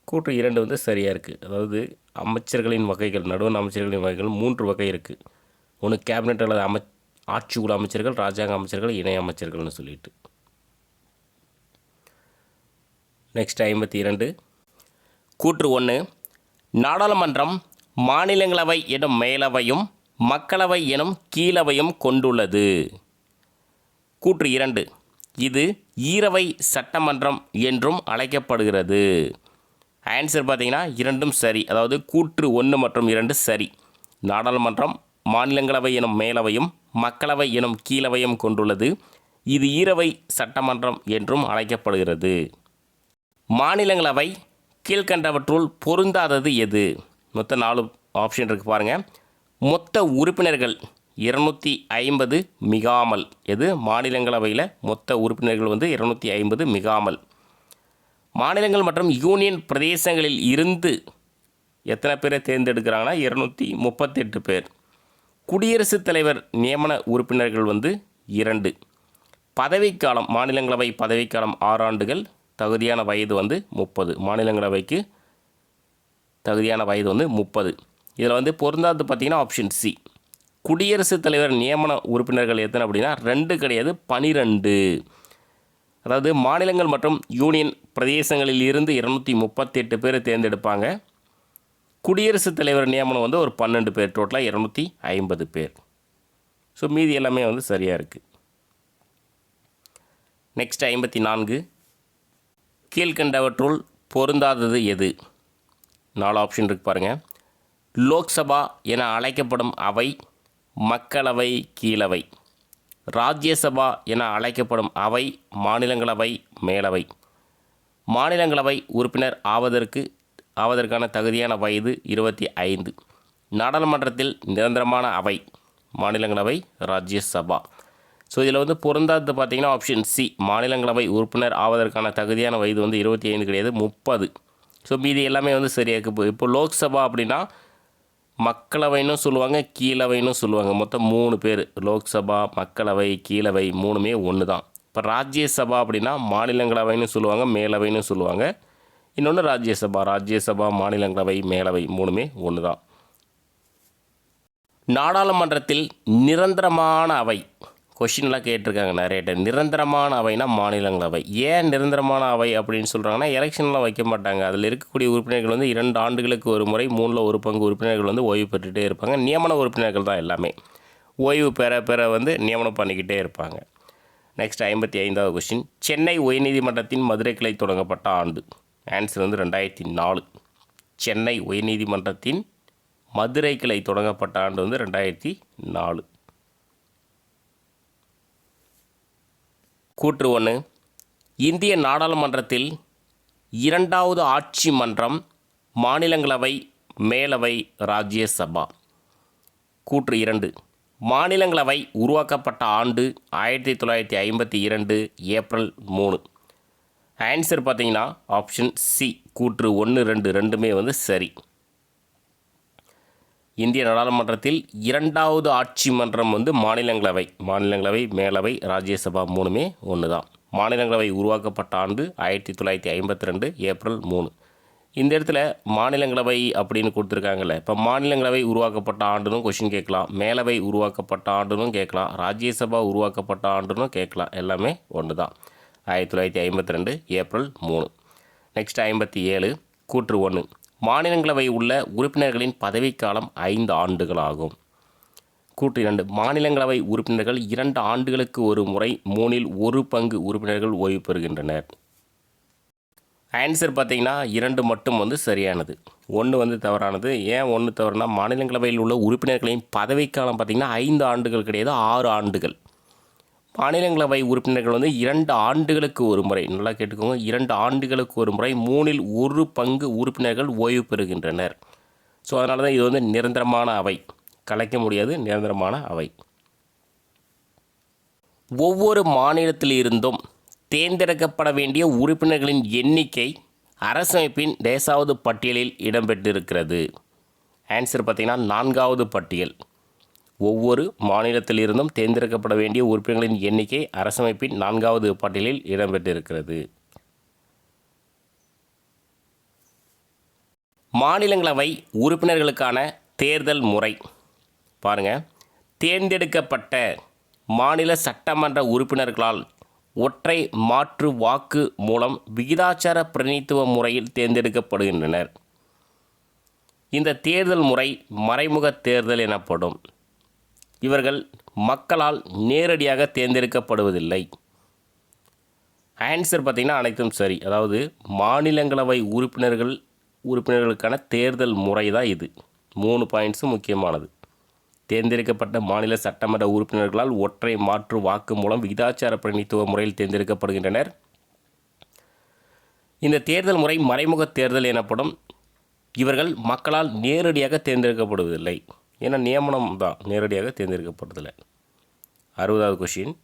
கூற்று 2 வந்து சரியாக இருக்குது. அதாவது அமைச்சர்களின் வகைகள், நடுவண் அமைச்சர்களின் வகைகள் 3 வகை இருக்குது. ஒன்று கேபினெட் அல்லது ஆட்சிக்குழு அமைச்சர்கள், இராஜாங்க அமைச்சர்கள், இணை அமைச்சர்கள்னு சொல்லிட்டு. நெக்ஸ்ட் 52 கூற்று 1 நாடாளுமன்றம் மாநிலங்களவை எனும் மேலவையும் மக்களவை எனும் கீழவையும் கொண்டுள்ளது. கூற்று 2 இது ஈரவை சட்டமன்றம் என்றும் அழைக்கப்படுகிறது. ஆன்சர் பார்த்தீங்கன்னா 2ம் சரி. அதாவது கூற்று 1 மற்றும் 2 சரி. நாடாளுமன்றம் மாநிலங்களவை எனும் மேலவையும் மக்களவை எனும் கீழவையும் கொண்டுள்ளது. இது ஈரவை சட்டமன்றம் என்றும் அழைக்கப்படுகிறது. மாநிலங்களவை கீழ்கண்டவற்றுள் பொருந்தாதது எது? மொத்தம் 4 ஆப்ஷன் இருக்குது பாருங்கள். மொத்த உறுப்பினர்கள் 250 மிகாமல். எது? மாநிலங்களவையில் மொத்த உறுப்பினர்கள் வந்து 250 மிகாமல். மாநிலங்கள் மற்றும் யூனியன் பிரதேசங்களில் இருந்து எத்தனை பேரை தேர்ந்தெடுக்கிறாங்கன்னா 238 பேர். குடியரசுத் தலைவர் நியமன உறுப்பினர்கள் வந்து 2. பதவிக்காலம், மாநிலங்களவை பதவிக்காலம் 6 ஆண்டுகள். தகுதியான வயது வந்து 30. மாநிலங்களவைக்கு தகுதியான வயது வந்து 30. இதில் வந்து பொருந்தாது பார்த்திங்கன்னா ஆப்ஷன் சி. குடியரசுத் தலைவர் நியமன உறுப்பினர்கள் எத்தனை அப்படின்னா 2 கிடையாது, 12. அதாவது மாநிலங்கள் மற்றும் யூனியன் பிரதேசங்களில் இருந்து 238 பேரை தேர்ந்தெடுப்பாங்க. குடியரசுத் தலைவர் நியமனம் வந்து ஒரு 12 பேர், டோட்டலாக 250 பேர். ஸோ மீதி எல்லாமே வந்து சரியாக இருக்குது. நெக்ஸ்ட் 54 கீழ்கண்டவற்றுள் பொருந்தாதது எது? 4 ஆப்ஷன் இருக்குது பாருங்கள். லோக்சபா என அழைக்கப்படும் அவை மக்களவை, கீழவை. ராஜ்யசபா என அழைக்கப்படும் அவை மாநிலங்களவை, மேலவை. மாநிலங்களவை உறுப்பினர் ஆவதற்கான தகுதியான வயது 25. நாடாளுமன்றத்தில் நிரந்தரமான அவை மாநிலங்களவை, ராஜ்யசபா. ஸோ இதில் வந்து பொருந்தாதது பார்த்திங்கன்னா ஆப்ஷன் சி, மாநிலங்களவை உறுப்பினர் ஆவதற்கான தகுதியான வயது வந்து 25 கிடையாது, 30. ஸோ மீதி எல்லாமே வந்து சரியாக இருக்குது. இப்போ லோக்சபா அப்படின்னா மக்களவைன்னு சொல்லுவாங்க, கீழவைன்னு சொல்லுவாங்க. மொத்தம் 3 பேர். லோக்சபா, மக்களவை, கீழவை 3மே ஒன்று தான். இப்போ ராஜ்யசபா அப்படின்னா மாநிலங்களவைன்னு சொல்லுவாங்க, மேலவைன்னு சொல்லுவாங்க. இன்னொன்று ராஜ்யசபா, மாநிலங்களவை, மேலவை 3மே ஒன்று தான். நாடாளுமன்றத்தில் நிரந்தரமான அவை கொஷின்லாம் கேட்டிருக்காங்க நிறைய டைம். நிரந்தரமான அவைனா மாநிலங்களவை. ஏன் நிரந்தரமான அவை அப்படின்னு சொல்கிறாங்கன்னா, எலெக்ஷன்லாம் வைக்க மாட்டாங்க. அதில் இருக்கக்கூடிய உறுப்பினர்கள் வந்து 2 ஆண்டுகளுக்கு ஒரு முறை 3ல் 1 பங்கு உறுப்பினர்கள் வந்து ஓய்வு பெற்றுகிட்டே இருப்பாங்க. நியமன உறுப்பினர்கள் தான் எல்லாமே. ஓய்வு பெற வந்து நியமனம் பண்ணிக்கிட்டே இருப்பாங்க. Next 55வது question. சென்னை உயர்நீதிமன்றத்தின் மதுரை கிளை தொடங்கப்பட்ட ஆண்டு. ஆன்சர் வந்து 2004. சென்னை உயர்நீதிமன்றத்தின் மதுரை கிளை தொடங்கப்பட்ட ஆண்டு வந்து 2004. கூற்று 1. இந்திய நாடாளுமன்றத்தில் 2வது ஆட்சி மன்றம் மாநிலங்களவை, மேலவை, ராஜ்யசபா. கூற்று 2. மாநிலங்களவை உருவாக்கப்பட்ட ஆண்டு 1952 ஏப்ரல் 3. ஆன்சர் பார்த்தீங்கன்னா ஆப்ஷன் சி, கூற்று 1, 2 ரெண்டுமே வந்து சரி. இந்திய நாடாளுமன்றத்தில் 2வது ஆட்சி மன்றம் வந்து மாநிலங்களவை, மேலவை, ராஜ்யசபா 3மே ஒன்று தான். மாநிலங்களவை உருவாக்கப்பட்ட ஆண்டு 1952 ஏப்ரல் 3. இந்த இடத்துல மாநிலங்களவை அப்படின்னு கொடுத்துருக்காங்கல்ல, இப்போ மாநிலங்களவை உருவாக்கப்பட்ட ஆண்டுன்னு கொஷின் கேட்கலாம், மேலவை உருவாக்கப்பட்ட ஆண்டுன்னு கேட்கலாம், ராஜ்யசபா உருவாக்கப்பட்ட ஆண்டுன்னு கேட்கலாம். எல்லாமே ஒன்று தான். 1952 ஏப்ரல் 3. நெக்ஸ்ட் 57. கூற்று 1. மாநிலங்களவை உள்ள உறுப்பினர்களின் பதவிக்காலம் 5 ஆண்டுகளாகும். கூற்று 2. மாநிலங்களவை உறுப்பினர்கள் 2 ஆண்டுகளுக்கு ஒரு முறை 3ல் 1 பங்கு உறுப்பினர்கள் ஓய்வு பெறுகின்றனர். ஆன்சர் பார்த்தீங்கன்னா 2 மட்டும் வந்து சரியானது. 1 வந்து தவறானது. ஏன் 1 தவறுனா, மாநிலங்களவையில் உள்ள உறுப்பினர்களின் பதவிக்காலம் பார்த்திங்கன்னா 5 ஆண்டுகள் கிடையாது, 6 ஆண்டுகள். மாநிலங்களவை உறுப்பினர்கள் வந்து 2 ஆண்டுகளுக்கு ஒரு முறை, நல்லா கேட்டுக்கோங்க, 2 ஆண்டுகளுக்கு ஒரு முறை 3ல் 1 பங்கு உறுப்பினர்கள் ஓய்வு பெறுகின்றனர். ஸோ அதனால தான் இது வந்து நிரந்தரமான அவை, கலைக்க முடியாது, நிரந்தரமான அவை. ஒவ்வொரு மாநிலத்தில் இருந்தும் தேர்ந்தெடுக்கப்பட வேண்டிய உறுப்பினர்களின் எண்ணிக்கை அரசமைப்பின் டேசாவது பட்டியலில் இடம்பெற்றிருக்கிறது. ஆன்சர் பார்த்திங்கன்னா 4வது பட்டியல். ஒவ்வொரு மாநிலத்திலிருந்தும் தேர்ந்தெடுக்கப்பட வேண்டிய உறுப்பினர்களின் எண்ணிக்கை அரசமைப்பின் 4வது பட்டியலில் இடம்பெற்றிருக்கிறது. மாநிலங்களவை உறுப்பினர்களுக்கான தேர்தல் முறை பாருங்கள். தேர்ந்தெடுக்கப்பட்ட மாநில சட்டமன்ற உறுப்பினர்களால் ஒற்றை மாற்று வாக்கு மூலம் விகிதாச்சார பிரதிநிதித்துவ முறையில் தேர்ந்தெடுக்கப்படுகின்றனர். இந்த தேர்தல் முறை மறைமுக தேர்தல் எனப்படும். இவர்கள் மக்களால் நேரடியாக தேர்ந்தெடுக்கப்படுவதில்லை. ஆன்சர் பார்த்திங்கன்னா அனைத்தும் சரி. அதாவது மாநிலங்களவை உறுப்பினர்களுக்கான தேர்தல் முறை தான் இது. 3 பாயிண்ட்ஸும் முக்கியமானது. தேர்ந்தெடுக்கப்பட்ட மாநில சட்டமன்ற உறுப்பினர்களால் ஒற்றை மாற்று வாக்கு மூலம் விகிதாச்சார பிரதிநிதித்துவ முறையில் தேர்ந்தெடுக்கப்படுகின்றனர். இந்த தேர்தல் முறை மறைமுக தேர்தல் எனப்படும். இவர்கள் மக்களால் நேரடியாக தேர்ந்தெடுக்கப்படுவதில்லை. ஏன்னா நியமனம் தான், நேரடியாக தேர்ந்தெடுக்கப்படுவதில்லை. 60வது கொஷின்.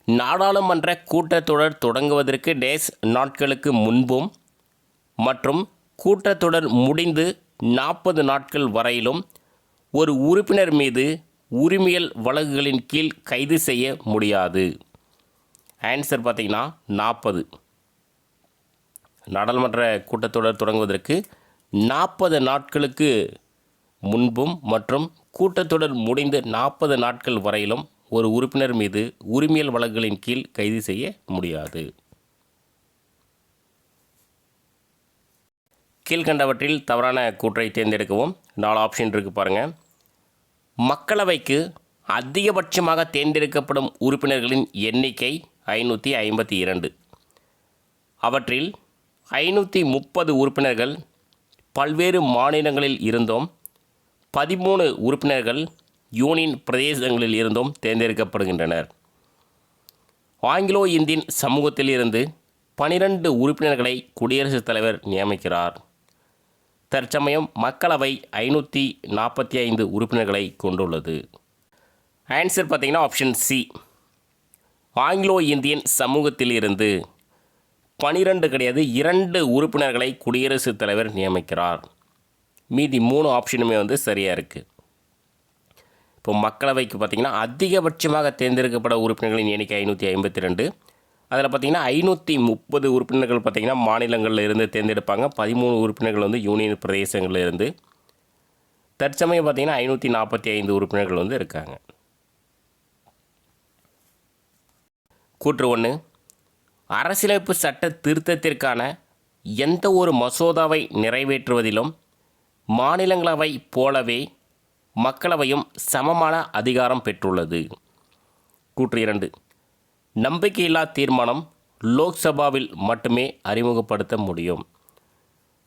நாடாளுமன்ற கூட்டத்தொடர் தொடங்குவதற்கு டேஸ் நாட்களுக்கு முன்பும் மற்றும் கூட்டத்தொடர் முடிந்து 40 நாட்கள் வரையிலும் ஒரு உறுப்பினர் மீது உரிமையல் வழக்குகளின் கீழ் கைது செய்ய முடியாது. ஆன்சர் பார்த்திங்கன்னா 40. நாடாளுமன்ற கூட்டத்தொடர் தொடங்குவதற்கு 40 நாட்களுக்கு முன்பும் மற்றும் கூட்டத்தொடர் முடிந்து 40 நாட்கள் வரையிலும் ஒரு உறுப்பினர் மீது உரிமையல் வழக்குகளின் கீழ் கைது செய்ய முடியாது. கீழ்கண்டவற்றில் தவறான கூற்றை தேர்ந்தெடுக்கவும். 4 ஆப்ஷன் இருக்குது பாருங்கள். மக்களவைக்கு அதிகபட்சமாக தேர்ந்தெடுக்கப்படும் உறுப்பினர்களின் எண்ணிக்கை 552. அவற்றில் 530 உறுப்பினர்கள் பல்வேறு மாநிலங்களில் இருந்தும் 13 உறுப்பினர்கள் யூனியன் பிரதேசங்களில் இருந்தும் தேர்ந்தெடுக்கப்படுகின்றனர். ஆங்கிலோ இந்தியன் சமூகத்தில் இருந்து 12 உறுப்பினர்களை குடியரசுத் தலைவர் நியமிக்கிறார். தற்சமயம் மக்களவை 545 உறுப்பினர்களை கொண்டுள்ளது. ஆன்சர் பார்த்தீங்கன்னா ஆப்ஷன் சி. ஆங்கிலோ இந்தியன் சமூகத்தில் இருந்து 12 கிடையாது, 2 உறுப்பினர்களை குடியரசுத் தலைவர் நியமிக்கிறார். மீதி 3 ஆப்ஷனுமே சரியாக இருக்குது. இப்போ மக்களவைக்கு பார்த்திங்கன்னா அதிகபட்சமாக தேர்ந்தெடுக்கப்பட உறுப்பினர்களின் எண்ணிக்கை 552. அதில் பார்த்திங்கன்னா 530 உறுப்பினர்கள் பார்த்திங்கன்னா மாநிலங்களில் இருந்து தேர்ந்தெடுப்பாங்க. 13 உறுப்பினர்கள் யூனியன் பிரதேசங்களில் இருந்து. தற்சமயம் பார்த்திங்கன்னா 545 உறுப்பினர்கள் இருக்காங்க. கூற்று 1. அரசியலமைப்பு சட்ட திருத்தத்திற்கான எந்த ஒரு மசோதாவை நிறைவேற்றுவதிலும் மாநிலங்களவை போலவே மக்களவையும் சமமான அதிகாரம் பெற்றுள்ளது. கூற்று 2. நம்பிக்கையில்லா தீர்மானம் லோக்சபாவில் மட்டுமே அறிமுகப்படுத்த முடியும்.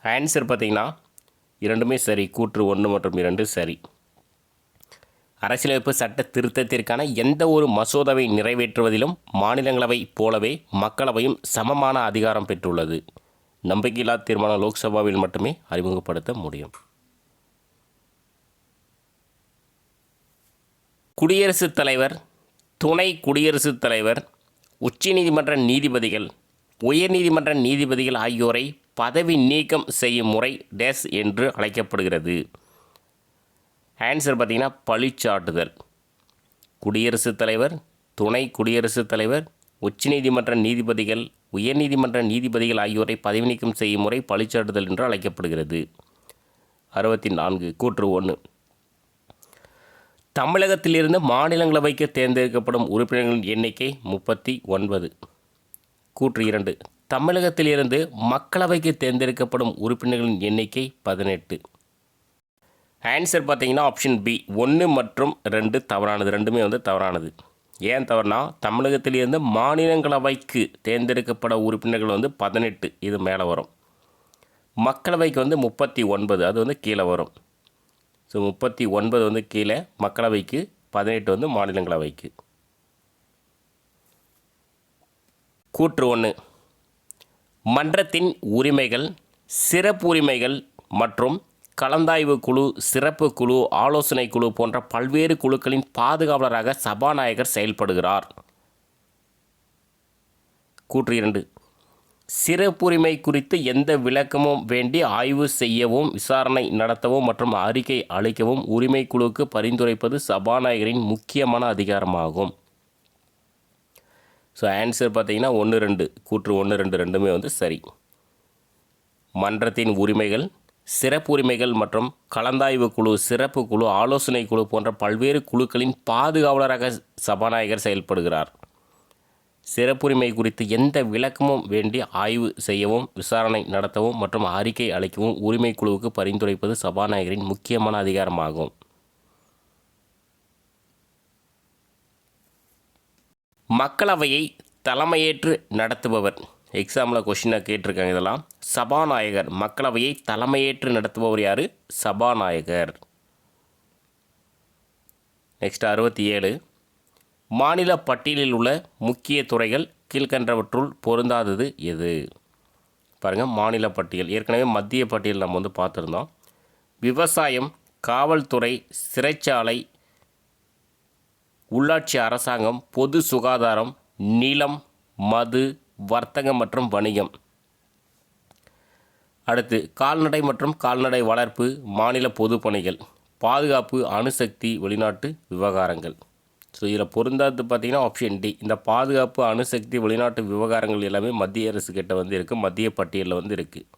ஆன்சர் பார்த்திங்கன்னா இரண்டுமே சரி. கூற்று 1 மற்றும் 2 சரி. அரசியலமைப்பு சட்ட திருத்தத்திற்கான எந்த ஒரு மசோதாவை நிறைவேற்றுவதிலும் மாநிலங்களவை போலவே மக்களவையும் சமமான அதிகாரம் பெற்றுள்ளது. நம்பிக்கையில்லா தீர்மானம் லோக்சபாவில் மட்டுமே அறிமுகப்படுத்த முடியும். குடியரசுத் தலைவர், துணை குடியரசுத் தலைவர், உச்சநீதிமன்ற நீதிபதிகள், உயர்நீதிமன்ற நீதிபதிகள் ஆகியோரை பதவி நீக்கம் செய்யும் முறை டேஸ் என்று அழைக்கப்படுகிறது. ஆன்சர் பார்த்திங்கன்னா பழிச்சாட்டுதல். குடியரசுத் தலைவர், துணை குடியரசுத் தலைவர், உச்சநீதிமன்ற நீதிபதிகள், உயர்நீதிமன்ற நீதிபதிகள் ஆகியோரை பதவி நீக்கம் செய்யும் முறை பழிச்சாட்டுதல் என்று அழைக்கப்படுகிறது. 64. கூற்று 1. தமிழகத்திலிருந்து மாநிலங்களவைக்கு தேர்ந்தெடுக்கப்படும் உறுப்பினர்களின் எண்ணிக்கை 39. கூற்று 2. தமிழகத்திலிருந்து மக்களவைக்கு தேர்ந்தெடுக்கப்படும் உறுப்பினர்களின் எண்ணிக்கை 18. ஆன்சர் பார்த்தீங்கன்னா ஆப்ஷன் பி. 1 மற்றும் 2 தவறானது. ரெண்டுமே தவறானது. ஏன் தவறுனா தமிழகத்திலிருந்து மாநிலங்களவைக்கு தேர்ந்தெடுக்கப்பட உறுப்பினர்கள் 18, இது மேலே வரும். மக்களவைக்கு 39, அது கீழே வரும். ஸோ 39 கீழே, மக்களவைக்கு 18 மாநிலங்களவைக்கு. கூற்று 1. மன்றத்தின் உரிமைகள், சிறப்பு உரிமைகள் மற்றும் கலந்தாய்வு குழு, சிறப்பு குழு, ஆலோசனை குழு போன்ற பல்வேறு குழுக்களின் பாதுகாவலராக சபாநாயகர் செயல்படுகிறார். கூற்று 2. சிறப்புரிமை குறித்து எந்த விளக்கமும் வேண்டி ஆய்வு செய்யவும், விசாரணை நடத்தவும் மற்றும் அறிக்கை அளிக்கவும் உரிமை குழுவுக்கு பரிந்துரைப்பது சபாநாயகரின் முக்கியமான அதிகாரமாகும். ஸோ ஆன்சர் பார்த்தீங்கன்னா 1, 2. கூற்று 1, 2 ரெண்டுமே சரி. மன்றத்தின் உரிமைகள், சிறப்பு உரிமைகள் மற்றும் கலந்தாய்வு குழு, சிறப்பு குழு, ஆலோசனை குழு போன்ற பல்வேறு குழுக்களின் பாதுகாவலராக சபாநாயகர் செயல்படுகிறார். சிறப்புரிமை குறித்து எந்த விளக்கமும் வேண்டி ஆய்வு செய்யவும், விசாரணை நடத்தவும் மற்றும் அறிக்கை அளிக்கவும் உரிமை குழுவுக்கு பரிந்துரைப்பது சபாநாயகரின் முக்கியமான அதிகாரமாகும். மக்களவையை தலைமையேற்று நடத்துபவர். எக்ஸாமில் கொஷினாக கேட்டிருக்காங்க இதெல்லாம். சபாநாயகர். மக்களவையை தலைமையேற்று நடத்துபவர் யார்? சபாநாயகர். நெக்ஸ்ட் 67. மாநில பட்டியலில் உள்ள முக்கிய துறைகள் கீழ்கண்டவற்றுள் பொருந்தாதது எது? பாருங்கள், மாநில பட்டியல். ஏற்கனவே மத்திய பட்டியல் நம்ம பார்த்துருந்தோம். விவசாயம், காவல்துறை, சிறைச்சாலை, உள்ளாட்சி அரசாங்கம், பொது சுகாதாரம், நிலம், மது, வர்த்தகம் மற்றும் வணிகம். அடுத்து கால்நடை மற்றும் கால்நடை வளர்ப்பு, மாநில பொதுப்பணிகள், பாதுகாப்பு, அணுசக்தி, வெளிநாட்டு விவகாரங்கள். ஸோ இதில் பொருந்தாது பார்த்திங்கன்னா ஆப்ஷன் டி. இந்த பாதுகாப்பு, அணுசக்தி, வெளிநாட்டு விவகாரங்கள் எல்லாமே மத்திய அரசு கிட்ட இருக்குது, மத்திய பட்டியலில் இருக்குது.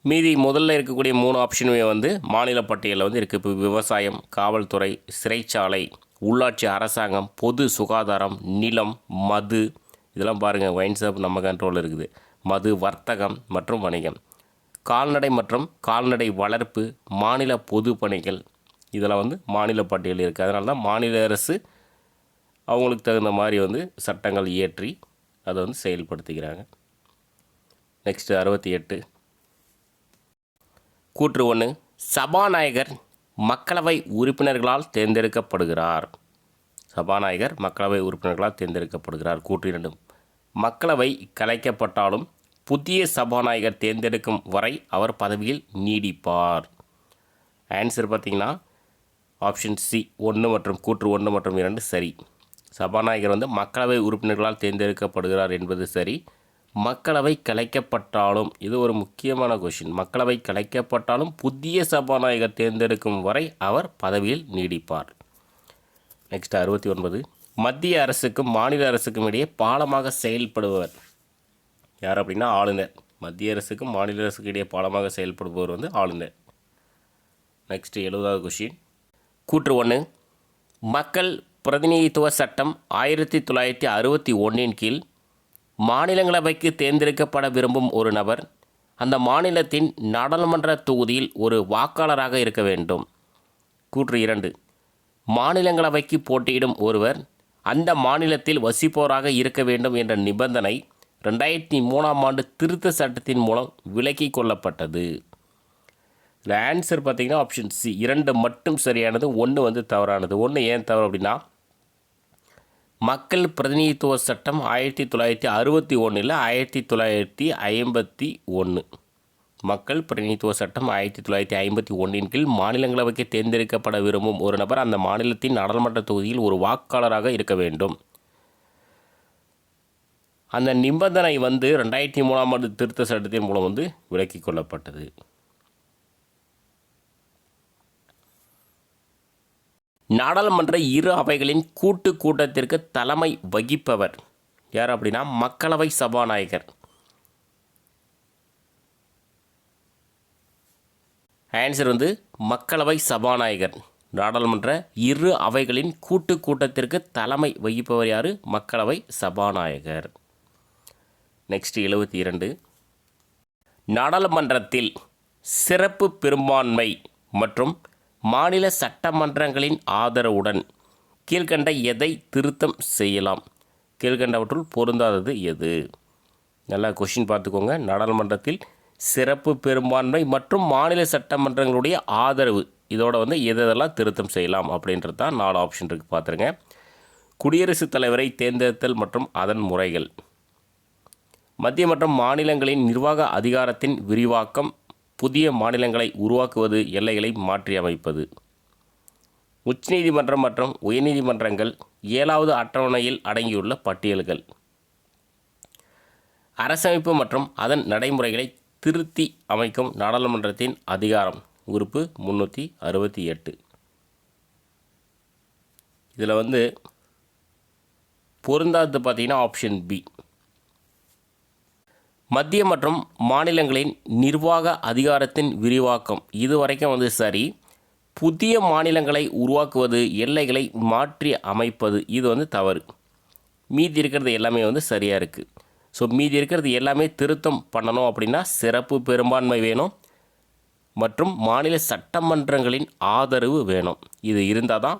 மீதி முதல்ல இருக்கக்கூடிய 3 ஆப்ஷனுமே மாநில பட்டியலில் இருக்குது. இப்போ விவசாயம், காவல்துறை, சிறைச்சாலை, உள்ளாட்சி அரசாங்கம், பொது சுகாதாரம், நிலம், மது, இதெல்லாம் பாருங்கள் ஒயின் ஷாப் நம்ம கண்ட்ரோலில் இருக்குது. மது, வர்த்தகம் மற்றும் வணிகம். கால்நடை மற்றும் கால்நடை வளர்ப்பு, மாநில பொது பணிகள், இதெல்லாம் மாநில பட்டியல் இருக்குது. அதனால தான் மாநில அரசு அவங்களுக்கு தகுந்த மாதிரி சட்டங்கள் இயற்றி அதை செயல்படுத்திக்கிறாங்க. நெக்ஸ்ட்டு 68. கூற்று 1, சபாநாயகர் மக்களவை உறுப்பினர்களால் தேர்ந்தெடுக்கப்படுகிறார். சபாநாயகர் மக்களவை உறுப்பினர்களால் தேர்ந்தெடுக்கப்படுகிறார். கூற்று 2, மக்களவை கலைக்கப்பட்டாலும் புதிய சபாநாயகர் தேர்ந்தெடுக்கும் வரை அவர் பதவியில் நீடிப்பார். ஆன்சர் பார்த்தீங்கன்னா ஆப்ஷன் சி 1 மற்றும் கூற்று 1 மற்றும் 2 சரி. சபாநாயகர் வந்து மக்களவை உறுப்பினர்களால் தேர்ந்தெடுக்கப்படுகிறார் என்பது சரி. மக்களவை கலைக்கப்பட்டாலும், இது ஒரு முக்கியமான கொஷின், மக்களவை கலைக்கப்பட்டாலும் புதிய சபாநாயகர் தேர்ந்தெடுக்கும் வரை அவர் பதவியில் நீடிப்பார். நெக்ஸ்ட் 69, மத்திய அரசுக்கும் மாநில அரசுக்கும் இடையே பாலமாக செயல்படுபவர் யார் அப்படின்னா ஆளுநர். மத்திய அரசுக்கும் மாநில அரசுக்கும் இடையே பாலமாக செயல்படுபவர் வந்து ஆளுநர். நெக்ஸ்ட் 70வது கொஷின். கூற்று 1, மக்கள் பிரதிநிதித்துவ சட்டம் 1961 கீழ் மாநிலங்களவைக்கு தேர்ந்தெடுக்கப்பட விரும்பும் ஒரு நபர் அந்த மாநிலத்தின் நாடாளுமன்ற தொகுதியில் ஒரு வாக்காளராக இருக்க வேண்டும். கூற்று 2, மாநிலங்களவைக்கு போட்டியிடும் ஒருவர் அந்த மாநிலத்தில் வசிப்போராக இருக்க வேண்டும் என்ற நிபந்தனை 2003 ஆண்டு திருத்த சட்டத்தின் மூலம் விலக்கி கொள்ளப்பட்டது. இதில் ஆன்சர் பார்த்தீங்கன்னா ஆப்ஷன் சி 2 மட்டும் சரியானது, 1 வந்து தவறானது. 1 ஏன் தவறு அப்படின்னா மக்கள் பிரதிநிதித்துவ சட்டம் 1961 1951. மக்கள் பிரதிநிதித்துவ சட்டம் 1951 கீழ் மாநிலங்களவைக்கு தேர்ந்தெடுக்கப்பட விரும்பும் ஒரு நபர் அந்த மாநிலத்தின் நாடாளுமன்ற தொகுதியில் ஒரு வாக்காளராக இருக்க வேண்டும். அந்த நிபந்தனை வந்து 2003 ஆண்டு திருத்த சட்டத்தின் மூலம் வந்து விலக்கி கொள்ளப்பட்டது. நாடாளுமன்ற இரு அவைகளின் கூட்டத்திற்கு தலைமை வகிப்பவர் யார் அப்படின்னா மக்களவை சபாநாயகர். ஆன்சர் வந்து மக்களவை சபாநாயகர். நாடாளுமன்ற இரு அவைகளின் கூட்டத்திற்கு தலைமை வகிப்பவர் யார்? மக்களவை சபாநாயகர். நெக்ஸ்ட் 72, நாடாளுமன்றத்தில் சிறப்பு பெரும்பான்மை மற்றும் மாநில சட்டமன்றங்களின் ஆதரவுடன் கீழ்கண்ட எதை திருத்தம் செய்யலாம்? கீழ்கண்டவற்றுள் பொருந்தாதது எது? நல்லா கொஷின் பார்த்துக்கோங்க. நாடாளுமன்றத்தில் சிறப்பு பெரும்பான்மை மற்றும் மாநில சட்டமன்றங்களுடைய ஆதரவு, இதோட வந்து எதெல்லாம் திருத்தம் செய்யலாம் அப்படின்றது தான் 4 ஆப்ஷன் இருக்குது, பார்த்துருங்க. குடியரசுத் தலைவரை தேர்ந்தெடுத்தல் மற்றும் அதன் முறைகள், மத்திய மற்றும் மாநிலங்களின் நிர்வாக அதிகாரத்தின் விரிவாக்கம், புதிய மாநிலங்களை உருவாக்குவது, எல்லைகளை மாற்றி அமைப்பது, உச்சநீதிமன்றம் மற்றும் உயர்நீதிமன்றங்கள் 7வது அட்டவணையில் அடங்கியுள்ள பட்டியல்கள், அரசமைப்பு மற்றும் அதன் நடைமுறைகளை திருத்தி அமைக்கும் நாடாளுமன்றத்தின் அதிகாரம், உறுப்பு 368. இதில் வந்து பொருந்தாது பார்த்தீங்கன்னா ஆப்ஷன் பி. மத்திய மற்றும் மாநிலங்களின் நிர்வாக அதிகாரத்தின் விரிவாக்கம், இது வரைக்கும் வந்து சரி. புதிய மாநிலங்களை உருவாக்குவது, எல்லைகளை மாற்றி அமைப்பது, இது வந்து தவறு. மீதி இருக்கிறது எல்லாமே வந்து சரியாக இருக்குது. ஸோ மீதி இருக்கிறது எல்லாமே திருத்தம் பண்ணணும் அப்படின்னா சிறப்பு பெரும்பான்மை வேணும் மற்றும் மாநில சட்டமன்றங்களின் ஆதரவு வேணும். இது இருந்தால் தான்